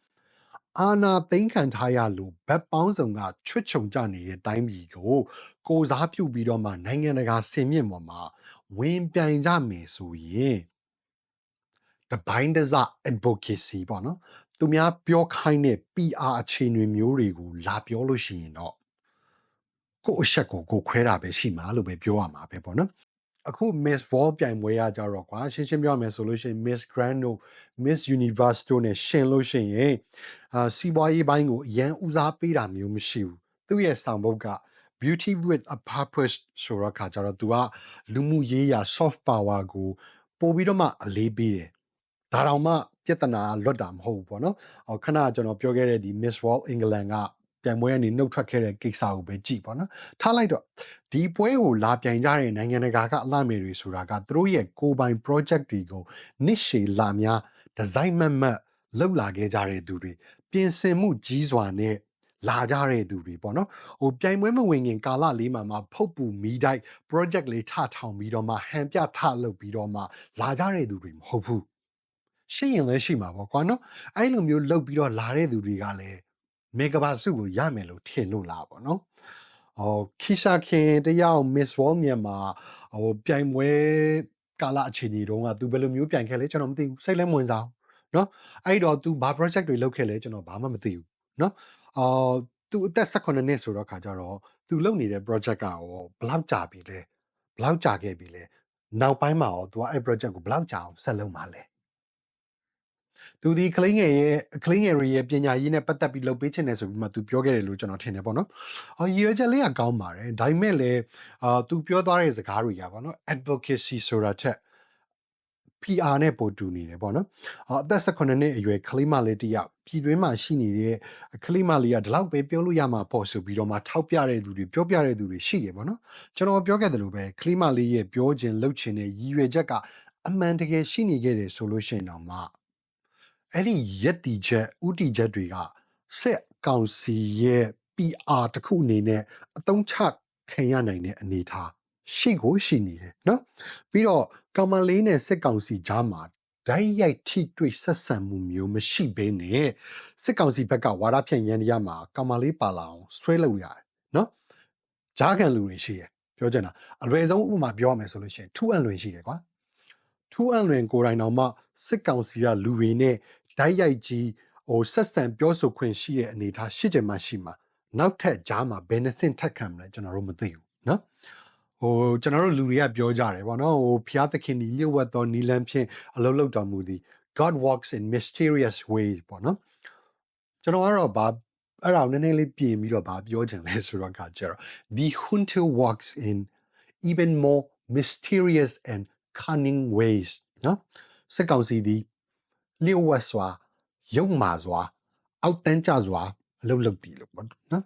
အာနာသိန်းခံထားရလို့ဗတ်ပေါင်းစုံကချွတ်ချုံကြနေတဲ့တိုင်းပြည်ကိုစားပြုပြီးတော့မှနိုင်ငံတကာစင်မြင့်ပေါ်မှာဝင်ပြိုင်ကြမယ်ဆိုရင်တပိုင်းတစ advocacy ပေါ့နော်သူများပြောခိုင်းတဲ့ PR အခြေအနေမျိုးတွေကိုလာပြောလို့ရှိရင်တော့ကိုယ့်အချက်ကိုခွဲတာပဲရှိမှာလို့ပဲပြောရမှာပဲပေါ့နော်အခု Miss World ပြိုင်ပွဲရကြတော့ကွာရှင်းပြောမယ်ဆိုလို့ရှိရင် Miss Grand တို့ Miss Universe တို့ ਨੇ ရှင်လို့ရှိရင်စီးပွားရေးပိုင်းကိုအရန်ဦးစားပေးတာမျိုးမရှိဘူးသူ့ရဲ့ဆောင်ပုဒ်က beauty with a purpose ဆိုတော့ခါကြတော့ तू ကလူမှုရေးရာ soft power ကိုပို့ပြီးတော့မှအလေးပေးတယ်ဒါတောင်မှပြဿနာလွတ်တာမဟုတ်ဘူးပေါ့နော်ခဏကျွန်တော်ပြောခဲ့တဲ့ဒီ Miss World England ကပြိုင်ပွဲကနေနှုတ်ထွက်ခဲ့တဲ့ကိစ္စကိုပဲကြည့်ပေါ့နော်ထားလိုက်တော့ဒီပွဲကိုလာပြိုင်ကြတဲ့နိုင်ငံတကာကအလှမယ်တွေဆိုတာကသူတို့ရဲ့ကိုယ်ပိုင် project တွေကိုနှစ်ရှည်လာများဒီဇိုင်းမတ်လောက်လာခဲ့ကြတဲ့သူတွေပြင်ဆင်မှုကြီးစွာနဲ့လာကြတဲ့သူတွေပေါ့နော်ပြိုင်ပွဲမဝင်ခင်ကာလလေးမှာဖုတ်ပူမီးတိုက် project လေးထထောင်ပြီးတော့မှဟန်ပြထလုပ်ပြီးတော့မှလာကြတဲ့သူတွေမဟုတ်ဘူးရှိရင်လည်းရှိမှာပေါ့ကွာနော်အဲ့လိုမျိုးလုပ်ပြီးတော့လာတဲ့သူတွေကလည်းမေဂဘာစုကိုရမယ်လို့ထင်လို့လားပေါ့နော်ခီရှာခင်တယောက် Miss World မြန်မာပြိုင်ပွဲကာလအခြေအနေတုန်းကသူဘယ်လိုမျိုးပြိုင်ခဲ့လဲကျွန်တော်မသိဘူးစိတ်လည်းမဝင်စားဘူးเนาะအဲ့တော့ तू ဘာ project တွေလုပ်ခဲ့လဲကျွန်တော်ဘာမှမသိဘူးเนาะतू အသက်18နှစ်ဆိုတော့ခါကြတော့ तू လုပ်နေတဲ့ project ကရောဘလောက်ကြာပြီလဲဘလောက်ကြာခဲ့ပြီလဲနောက်ပိုင်းမှာရော तू အဲ့ project ကိုဘလောက်ကြာအောင်ဆက်လုပ်မှာလဲသူဒီကလေးငယ်တွေရဲ့ပညာရေးနဲ့ပတ်သက်ပြီးလုပ်ပေးချင်တယ်ဆိုပြီးမှသူပြောခဲ့တယ်လို့ကျွန်တော်ထင်တယ်ပေါ့နော်။ရည်ရွယ်ချက်လေးကကောင်းပါတယ်။ဒါပေမဲ့လည်းသူပြောသွားတဲ့စကားတွေကပေါ့နော် advocacy ဆိုတာထက် PR နဲ့ပိုတူနေတယ်ပေါ့နော်။အသက်18နှစ်အရွယ်ကလေးမလေးတယောက်ပြည်တွင်းမှာရှိနေတဲ့ကလေးမလေးကဒီလောက်ပဲပြောလို့ရမှာပေါ့ဆိုပြီးတော့မှထောက်ပြတဲ့သူတွေပြောပြတဲ့သူတွေရှိတယ်ပေါ့နော်။ကျွန်တော်ပြောခဲ့တယ်လို့ပဲကလေးမလေးရဲ့ပြောခြင်းလုပ်ခြင်းနဲ့ရည်ရွယ်ချက်ကအမှန်တကယ်ရှိနေခဲ့တယ်ဆိုလို့ရှိရင်တော့မှအဲ့ဒီရက်တီချက်ဥတီချက်တွေကစစ်ကောင်စီရဲ့ PR တစ်ခုအနေနဲ့အသုံးချခံရနိုင်တဲ့အနေအထားရှိနေတယ်နော်ပြီးတော့ကောင်မလေးနဲ့စစ်ကောင်စီကြားမှာဓာတ်ရိုက်ထိတွေ့ဆက်ဆံမှုမျိုးမရှိဘဲနဲ့စစ်ကောင်စီဘက်ကဝါဒဖြန့်ရန်တရားမှာကောင်မလေးပါလာအောင်ဆွဲလုပ်ရတယ်နော်ဂျားကန်လူတွေရှိတယ်ပြောချင်တာအလွယ်ဆုံးဥပမာပြောရမယ်ဆိုလို့ရှိရင်ထူးအံလွင်ရှိတယ်ကွာထူးအံလွင်ကိုယ်တိုင်တော်မှစစ်ကောင်စီကလူတွေနဲ့ဓာတ်ရိုက်ကြီးဆက်ဆံပြောဆိုခွင့်ရှိတဲ့အနေအထားရှိချင်မှရှိမှာနောက်ထပ်ကြားမှာဘယ်နှစင်ထက်ခံမလဲကျွန်တော်တို့မသိဘူးเนาะ ကျွန်တော်တို့လူတွေကပြောကြတယ်ပေါ့နော်ဖျားသခင်ဒီလျှို့ဝှက်သောနီလန်းဖြင့်အလုံးလောက်တော်မူသည် God walks in mysterious ways ပေါ့နော်ကျွန်တော်ကတော့အဲ့ဒါနည်းနည်းလေးပြင်ပြီးတော့ပြောချင်လဲဆိုတော့ကျတော့ the hunter walks in even more mysterious and cunning ways နော်စစ်ကောင်စီဒီလျှို့ဝှက်စွာရုပ်မာစွာအောက်တန်းကျစွာအလုပ်လုပ်တည်လို့ပေါ့နော်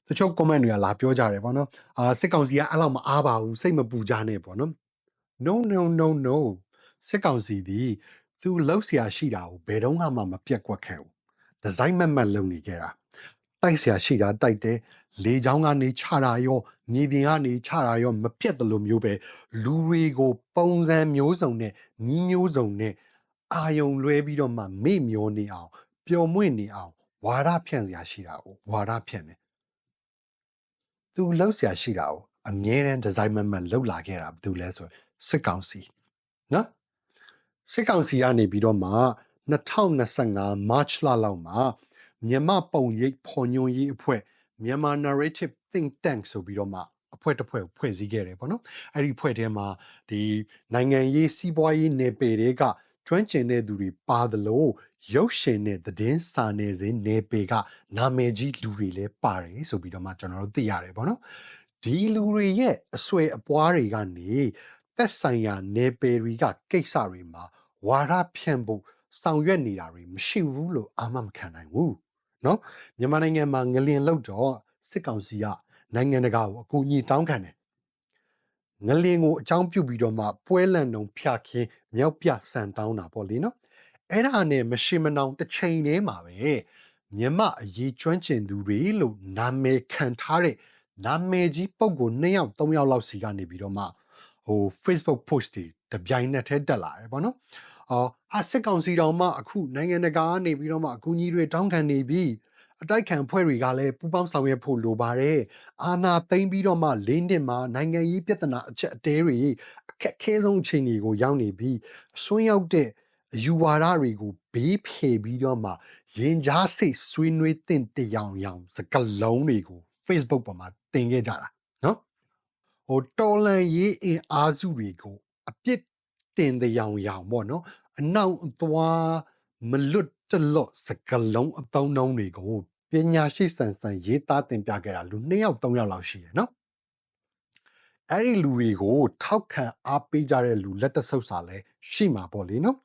တချို့ comment တွေကလာပြောကြတယ်ပေါ့နော်စစ်ကောင်စီကအဲ့လောက်မအားပါဘူးစိတ်မပူကြနဲ့ပေါ့နော် no စစ်ကောင်စီဒီသူလှုပ်เสียရှိတာကိုဘယ်တော့မှမပြတ်ကွက်ခဲ့ဘူးဒီဇိုင်းမတ်လုပ်နေခဲ့တာတိုက်เสียရှိတာတိုက်တယ်လေချောင်းကနေခြာတာရောမြေပြင်ကနေခြာတာရောမပြတ်တယ်လို့မျိုးပဲလူတွေကိုပုံစံမျိုးစုံနဲ့ညီးမျိုးစုံနဲ့အာယုံလွဲပြီးတော့မှမေ့မျောနေအောင်ပျော်မွေ့နေအောင်ဝါဒဖြန့်เสียရှိတာကိုဝါဒဖြန့်တယ်သူလှုပ်เสียရှိတာကိုအမြဲတမ်းဒီဇိုင်းမတ်လှုပ်လာခဲ့တာဘာလို့လဲဆိုစစ်ကောင်စီနော်စစ်ကောင်စီကနေပြီးတော့မှ2025 March လလောက်မှာမြန်မာပုံရိပ်ဖော်ညွှန်းရေးအဖွဲ့မြန်မာ narrative think tank ဆိုပြီးတော့မှအဖွဲ့တစ်ဖွဲ့ဖွဲ့စည်းခဲ့တယ်ပေါ့နော်အဲ့ဒီအဖွဲ့ထဲမှာဒီနိုင်ငံရေးစီးပွားရေးနယ်ပယ်တွေကကျွမ်းကျင်တဲ့သူတွေပါတယ်လို့ရုပ်ရှင်နဲ့သတင်းစာနယ်ဇင်းနယ်ပယ်ကနာမည်ကြီးလူတွေလည်းပါတယ်ဆိုပြီးတော့မှကျွန်တော်တို့သိရတယ်ပေါ့နော်ဒီလူတွေရဲ့အဆွဲအပွားတွေကနေသက်ဆိုင်ရာနယ်ပယ်တွေကကိစ္စတွေမှာဝါဒဖြန့်ဖို့ဆောင်ရွက်နေတာတွေမရှိဘူးလို့အာမမခံနိုင်ဘူးเนาะမြန်မာနိုင်ငံမှာငလင်လောက်တော့စစ်ကောင်စီကနိုင်ငံတကာကိုအကူအညီတောင်းခံတယ်ငလင်ကိုအကြောင်းပြုပြီးတော့မှပွဲလန့်တုံဖြခင်းမြောက်ပြဆန်တောင်းတာပေါ့လေနော်အဲ့ဒါနဲ့မရှိမနှောင်တစ်ချိန်တည်းမှာပဲမြမအရေးကျွမ်းကျင်သူတွေလို့နာမည်ခံထားတဲ့နာမည်ကြီးပုံကို2ယောက်3ယောက်လောက်စီကနေပြီးတော့မှFacebook post တွေတပြိုင်နက်တည်းတက်လာတယ်ပေါ့နော်စစ်ကောင်စီတော်မှအခုနိုင်ငံတကာကနေပြီးတော့မှအကူအညီတွေတောင်းခံနေပြီးအတိုက်ခံဖွဲ့တွေကလည်းပူးပေါင်းဆောင်ရွက်ဖို့လိုပါတယ်အာဏာသိမ်းပြီးတော့မှ၄နှစ်မှာနိုင်ငံရေးပြဿနာအချက်အတဲတွေအခက်အခဲဆုံးအခြေအနေကိုရောက်နေပြီးအစွန်းရောက်တဲ့အယူဝါဒတွေကိုဘေးဖယ်ပြီးတော့မှရင်ကြားစိတ်ဆွေးနွေးတဲ့တရားစကလုံးတွေကို Facebook ပေါ်မှာတင်ခဲ့ကြတာနော်တော်လန်ရေးအင်အားစုတွေကိုအပြစ်တင်တရားပေါ့နော်အနောက်အသွားမလွတ်တလွတ်စကလုံးအပေါင်းနှုံးတွေကိုပညာရှိဆန်ဆန်ရေးသားတင်ပြခဲ့တာလူ2ယောက်3ယောက်လောက်ရှိရနော်အဲ့ဒီလူတွေကိုထောက်ခံအားပေးကြတဲ့လူလက်တဆုပ်စာလဲရှိမှာပေါ့လေနော်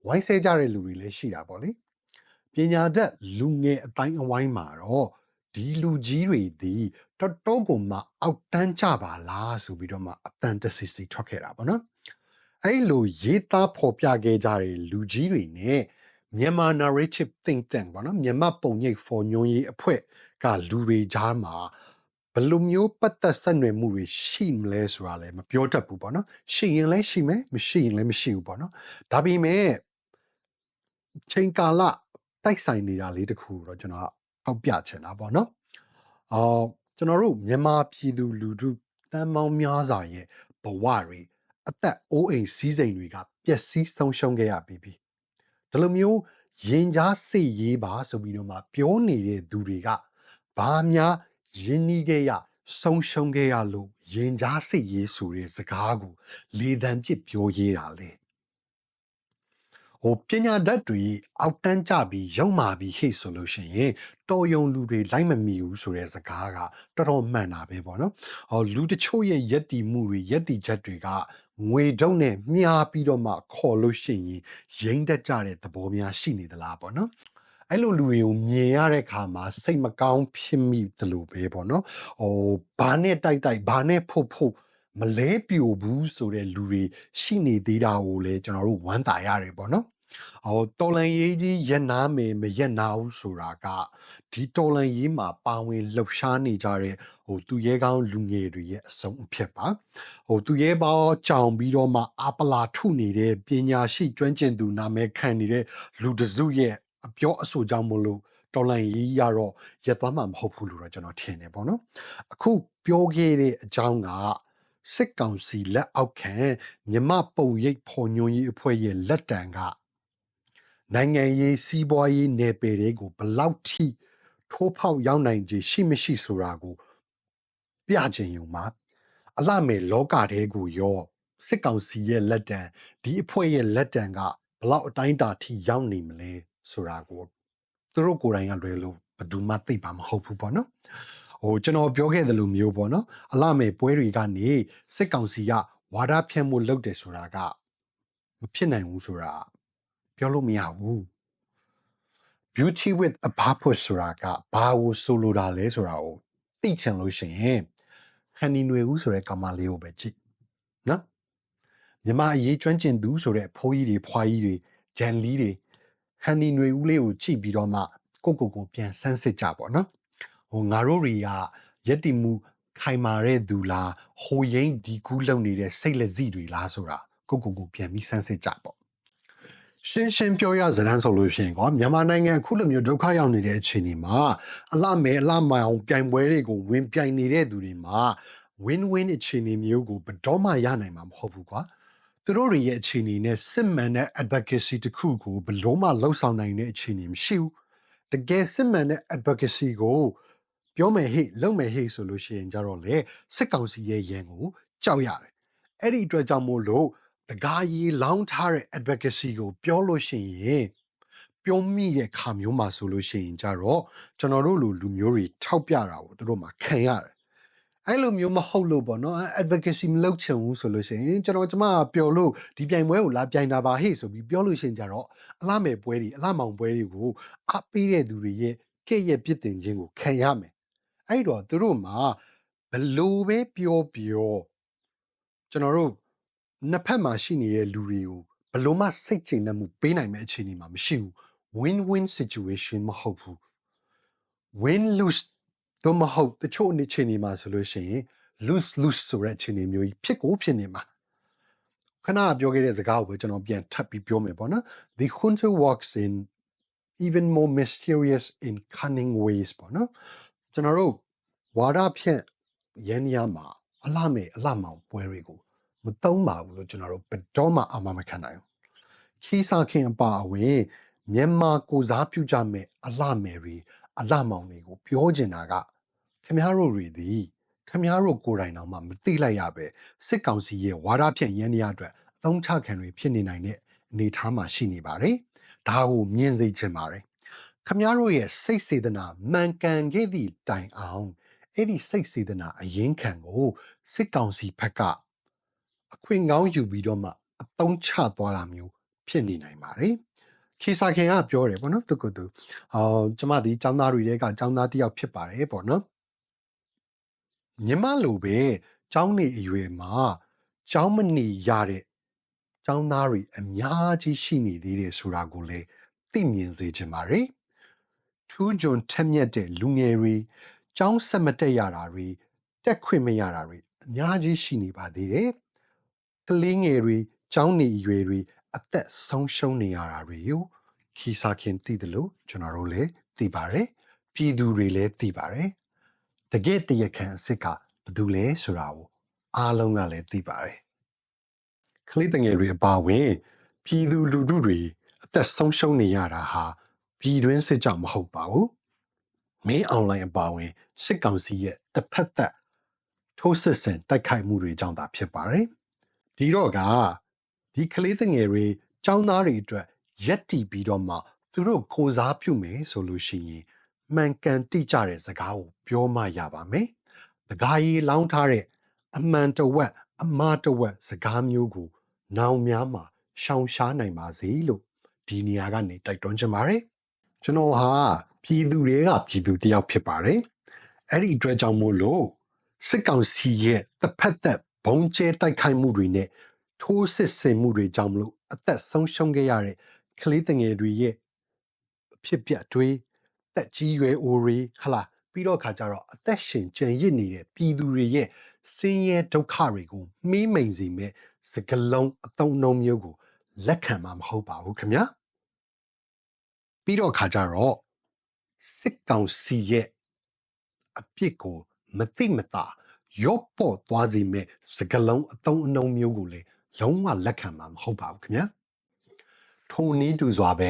ဝိုင်းဆဲကြတဲ့လူတွေလည်းရှိတာပေါ့လေပညာတတ်လူငယ်အတိုင်းအဝိုင်းမှာတော့ဒီလူကြီးတွေဒီတော်တော်ကိုမှအောက်တန်းကြပါလားဆိုပြီးတော့မှအတန်တစီစီထွက်ခဲ့တာပေါ့နော်အဲ့လိုရေးသားဖော်ပြခဲ့ကြတဲ့လူကြီးတွေနဲ့မြန်မာ narrative think tank ပေါ့နော်မြန်မာပုံရိပ်ဖော်ညွှန်းရေးအဖွဲ့ကလူတွေကြားမှာဘယ်လိုမျိုးပတ်သက်ဆက်နွယ်မှုတွေရှိမလဲဆိုတာလည်းမပြောတတ်ဘူးပေါ့နော်ရှိရင်လည်းရှိမယ်မရှိရင်လည်းမရှိဘူးပေါ့နော်ဒါပေမဲ့ချိန်ကာလတိုက်ဆိုင်နေတာလေးတခုတော့ကျွန်တော်ထောက်ပြချင်တာပေါ့နော်ကျွန်တော်တို့မြန်မာပြည်သူလူထုတန်ပေါင်းများစွာရဲ့ဘဝတွေအသက်အိုးအိမ်စည်းစိမ်တွေကပျက်စီးဆုံးရှုံးခဲ့ရပြီဒီလိုမျိုးရင်ကြားစိတ်ရေးပါဆိုပြီးတော့မှပြောနေတဲ့သူတွေကဘာများယဉ်နီးခဲ့ရဆုံးရှုံးခဲ့ရလို့ရင်ကြားစိတ်ရေးဆိုတဲ့စကားကိုလေသံပြစ်ပြောရေးတာလေပညာတတ်တွေအောက်တန်းကြပြီးရုံမာပြီးဟိတ်ဆိုလို့ရှိရင်တော်ယုံလူတွေလိုက်မမီဘူးဆိုတဲ့စကားကတော်တော်မှန်တာပဲပေါ့နော်လူတချို့ရဲ့ယက်တီမှုတွေယက်တီချက်တွေကငွေတုံးနဲ့မြားပြီးတော့မှခေါ်လို့ရှိရင်ရိမ့်တက်ကြတဲ့သဘောများရှိနေသလားပေါ့နော်အဲ့လိုလူတွေကိုမြင်ရတဲ့အခါမှာစိတ်မကောင်းဖြစ်မိသလိုပဲပေါ့နော်ဘာနဲ့တိုက်ဘာနဲ့ဖို့မလဲပြိုဘူးဆိုတဲ့လူတွေရှိနေသေးတာကိုလည်းကျွန်တော်တို့ဝမ်းသာရတယ်ပေါ့နော်တော်လန်ရေးကြီးရက်နာမယ်မရက်နာဘူးဆိုတာကဒီတော်လန်ရေးမှာပါဝင်လှုပ်ရှားနေကြတဲ့သူရဲကောင်းလူငယ်တွေရဲ့အဆုံးအဖြစ်ပါသူရဲပေါင်းကြောင်ပြီးတော့မှအပလာထုနေတဲ့ပညာရှိကျွမ်းကျင်သူနာမည်ခံနေတဲ့လူတစုရဲ့အပြောအဆိုကြောင့်မလို့တော်လန်ရေးရတော့ရက်သွားမှာမဟုတ်ဘူးလို့တော့ကျွန်တော်ထင်တယ်ပေါ့နော်အခုပြောခဲ့တဲ့အကြောင်းကစစ်ကောင်စီလက်အောက်ခံမြမပုံရိပ်ဖော်ညွှန်းရေးအဖွဲ့ရဲ့လက်တံကနိုင်ငံရေးစီးပွားရေးနယ်ပယ်တွေကိုဘလောက်ထိထိုးဖောက်ရောက်နိုင်ခြေရှိမရှိဆိုတာကိုပြချင်ုံမှာ အလှမဲ့လောကတဲကိုရောစစ်ကောင်စီရဲ့လက်တံဒီအဖွဲ့ရဲ့လက်တံကဘလောက်အတိုင်းတာထိရောက်နေမလဲဆိုတာကိုသူတို့ကိုယ်တိုင်ကလွယ်လို့ဘယ်သူမှသိပါမဟုတ်ဘူးပေါ့နော်ကျွန်တော်ပြောခဲ့သလိုမျိုးပေါ့နော်အလှမဲ့ပွဲတွေကနေစစ်ကောင်စီကဝါဒဖြန့်မှုလုပ်တယ်ဆိုတာကမဖြစ်နိုင်ဘူးဆိုတာပြောလို့မရဘူး beauty with a purpose ဆိုတာကဘာကိုဆိုလိုတာလဲဆိုတာကိုသိချင်လို့ရှိရင်ဟန်နီနွေဦးဆိုတဲ့ကောင်မလေးကိုပဲကြည့်နော်မြန်မာအရေးကျွမ်းကျင်သူဆိုတဲ့ဖိုးကြီးတွေဖွားကြီးတွေဂျန်လီတွေဟန်နီနွေဦးလေးကိုကြည့်ပြီးတော့မှကိုပြန်ဆန်းစစ်ကြပေါ့နော်ငါတို့တွေကရက်တိမှုခိုင်မာတဲ့သူလားဟိုရင်းဒီကူးလုံနေတဲ့စိတ်လက်စီတွေလားဆိုတာကိုပြန်ပြီးဆန်းစစ်ကြပေါ့ရှင်းပြောရစတန်းဆိုလို့ရှိရင်မြန်မာနိုင်ငံအခုလိုမျိုးဒုက္ခရောက်နေတဲ့အခြေအနေမှာအလှမဲအလှမအောင်ပြိုင်ပွဲတွေကိုဝင်ပြိုင်နေတဲ့သူတွေမှာ win-win အခြေအနေမျိုးကိုဘယ်တော့မှရနိုင်မှာမဟုတ်ဘူးကွာသူတို့တွေရဲ့အခြေအနေနဲ့စစ်မှန်တဲ့ advocacy တစ်ခုကိုဘယ်လို့မှလှုပ်ဆောင်နိုင်တဲ့အခြေအနေမရှိဘူးတကယ်စစ်မှန်တဲ့ advocacy ကိုပြောမယ်ဟိလုပ်မယ်ဟိဆိုလို့ရှိရင်ကြတော့လေစစ်ကောင်စီရဲ့ရန်ကိုကြောက်ရတယ်အဲ့ဒီအတွက်ကြောင့်မို့လို့တကားကြီးလောင်းထားတဲ့ advocacy ကိုပြောလို့ရှိရင်ပြောမိတဲ့ခါမျိုးမှာဆိုလို့ရှိရင်ကြတော့ကျွန်တော်တို့လူမျိုးတွေထောက်ပြတာကိုတို့မှခံရတယ်အဲ့လိုမျိုးမဟုတ်လို့ပေါ့နော် advocacy မလုပ်ချင်ဘူးဆိုလို့ရှိရင်ကျမပျော်လို့ဒီပြိုင်ပွဲကိုလာပြိုင်တာပါဟေ့ဆိုပြီးပြောလို့ရှိရင်ကြတော့အလှမဲ့ပွဲတွေအလှမောင်ပွဲတွေကိုအပေးတဲ့သူတွေရဲ့ကဲ့ရဲ့ပြစ်တင်ခြင်းကိုခံရမယ်အဲ့တော့သူတို့မှာဘလို့ပဲပြောကျွန်တော်တို့နှစ်ဖက်မှာရှိနေတဲ့လူတွေကိုဘလို့မှစိတ်ကျေနပ်မှုပေးနိုင်မယ့်အခြေအနေမှာမရှိဘူး win-win situation မဟုတ်ဘူး win-lose တော့မဟုတ်တချို့အခြေအနေမှာဆိုလို့ရှိရင် lose ဆိုတဲ့အခြေအနေမျိုးကြီးဖြစ်နေမှာခဏပြောခဲ့တဲ့စကားကိုပဲကျွန်တော်ပြန်ထပ်ပြီးပြောမယ်ပေါ့နော် The hunter walks in even more mysterious in cunning ways ပေါ့နော်ကျွန်တော်တို့ဝါဒဖြန့်ရန်ရမှာအလှမောင်ပွဲတွေကိုမသုံးပါဘူးလို့ကျွန်တော်တို့ဘယ်တော့မှအာမမခံနိုင်ဘူးခီးစာခင်အပါအဝင်မြန်မာကိုစားပြုကြမဲ့အလှမယ်တွေအလှမောင်တွေကိုပြောချင်တာကခင်ဗျားတို့တွေဒီခင်ဗျားတို့ကိုယ်တိုင်တော့မှမသိလိုက်ရပဲစစ်ကောင်စီရဲ့ဝါဒဖြန့်ရန်ရအတွက်အသုံးချခံတွေဖြစ်နေနိုင်တဲ့အနေအထားမှာရှိနေပါတယ်ဒါကိုမြင်စေချင်ပါတယ်ခင်ဗျားတို့ရဲ့စိတ်စေတနာမှန်ကန်ခဲ့သည့်တိုင်အောင်အဲ့ဒီစိတ်စေတနာအရင်ခံကိုစစ်ကောင်စီဘက်ကအခွင့်ကောင်းယူပြီးတော့မှအသုံးချသွားတာမျိုးဖြစ်နေနိုင်ပါတယ်ခီစာခင်ကပြောတယ်ပေါ့နော်သူကကျမဒီចောင်းသားတွေကចောင်းသားတစ်ယောက်ဖြစ်ပါတယ်ပေါ့နော်မြမလိုပဲចောင်းနေအရွယ်မှာចောင်းမနေရတဲ့ចောင်းသားတွေအများကြီးရှိနေသေးတယ်ဆိုတာကိုလည်းသိမြင်စေချင်ပါတယ်ထူးချွန်ထက်မြက်တဲ့လူငယ်တွေចောင်းဆက်မတက်ရတာတွေတက်ခွင့်မရတာတွေအများကြီးရှိနေပါသေးတယ်ကလေးငယ်တွေចောင်းနေအရွယ်တွေအသက်ဆုံးရှုံးနေရတာတွေကိုခီစာခင်သိတယ်လို့ကျွန်တော်တို့လည်းသိပါတယ်ပြည်သူတွေလည်းသိပါတယ်တကယ့်တရားခံအစ်စ်ကဘာလို့လဲဆိုတာကိုအားလုံးကလည်းသိပါတယ်ကလေးငယ်တွေအပါဝင်ပြည်သူလူထုတွေအသက်ဆုံးရှုံးနေရတာဟာပြည်တွင်းစစ်ကြောင့်မဟုတ်ပါဘူးမင်းအွန်လိုင်းအပါဝင်စစ်ကောင်စီရဲ့တစ်ဖက်သက်ထိုးစစ်ဆင်တိုက်ခိုက်မှုတွေကြောင့်သာဖြစ်ပါတယ်ဒီတော့ကဒီကလေးငယ်တွေចောင်းသားတွေအတွက်ရက်တီပြီးတော့မှသူတို့ကိုစားပြုမယ်ဆိုလို့ရှိရင်မှန်ကန်တိကျတဲ့စကားကိုပြောမှရပါမယ်။တကားကြီးလောင်းထားတဲ့အမှန်တဝက်အမှားတဝက်စကားမျိုးကိုနောင်များမှာရှောင်ရှားနိုင်ပါစေလို့ဒီနေရာကနေတိုက်တွန်းချင်ပါတယ်။ကျွန်တော်ဟာပြည်သူတွေကပြည်သူတယောက်ဖြစ်ပါတယ်။အဲ့ဒီအတွက်ကြောင့်မို့လို့စစ်ကောင်စီရဲ့တစ်ဖက်သက်ဘုံကျဲတိုက်ခိုက်မှုတွေနဲ့ထိုးစစ်ဆင်မှုတွေကြောင့်မလို့အသက်ဆုံးရှုံးခဲ့ရတဲ့ကလေးငယ်တွေရဲ့အဖြစ်ပြက်တွေတက်ကြီးရွယ်အိုတွေဟလာပြီးတော့ခါကြတော့အသက်ရှင်ကျန်ရစ်နေတဲ့ပြည်သူတွေရဲ့ဆင်းရဲဒုက္ခတွေကိုမှီးမိန်စေမဲ့စကလုံးအတုံးနှုံးမျိုးကိုလက်ခံမှာမဟုတ်ပါဘူးခင်ဗျာပြီးတော့ခါကြတော့စစ်ကောင်စီရဲ့အပြစ်ကိုမသိမသာရော့ပေါ်သွားစေမဲ့စကလုံးအတုံးအနှုံးမျိုးကိုလည်းလုံးဝလက်ခံမှာမဟုတ်ပါဘူးခင်ဗျာထိုနည်းတူစွာပဲ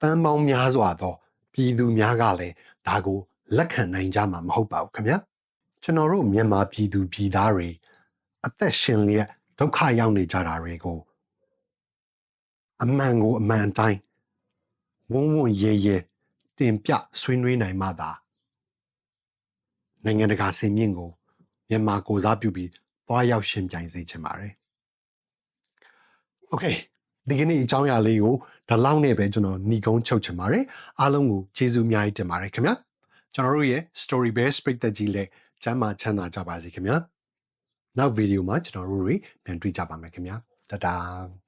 တန်ပေါင်းများစွာသောပြည်သူများကလည်းဒါကိုလက်ခံနိုင်ကြမှာမဟုတ်ပါဘူးခင်ဗျာကျွန်တော်တို့မြန်မာပြည်သူပြည်သားတွေ အသက်ရှင်လျက်ဒုက္ခရောက်နေကြတာတွေကိုအမှန်ကိုအမှန်တိုင်းဝုန်းဝုန်းရဲရဲတင်ပြဆွေးနွေးနိုင်မှသာနိုင်ငံတကာစင်မြင့်ကိုမြန်မာကိုစားပြုပြီးသွားရောက်ရှင်ပြိုင်စေချင်ပါတယ်။ Okay ဒီကနေ့အကြောင်းအရာလေးကိုဒီလောက်နဲ့ပဲကျွန်တော်ညီကုန်းချုပ်ချင်ပါတယ်အားလုံးကိုကျေးဇူးအများကြီးတင်ပါတယ်ခင်ဗျာကျွန်တော်တို့ရဲ့ Story Base ပရိသတ်ကြီးလည်းကျမ်းမာချမ်းသာကြပါစေခင်ဗျာနောက်ဗီဒီယိုမှာကျွန်တော်တို့တွေပြန်တွေ့ကြပါမယ်ခင်ဗျာတတား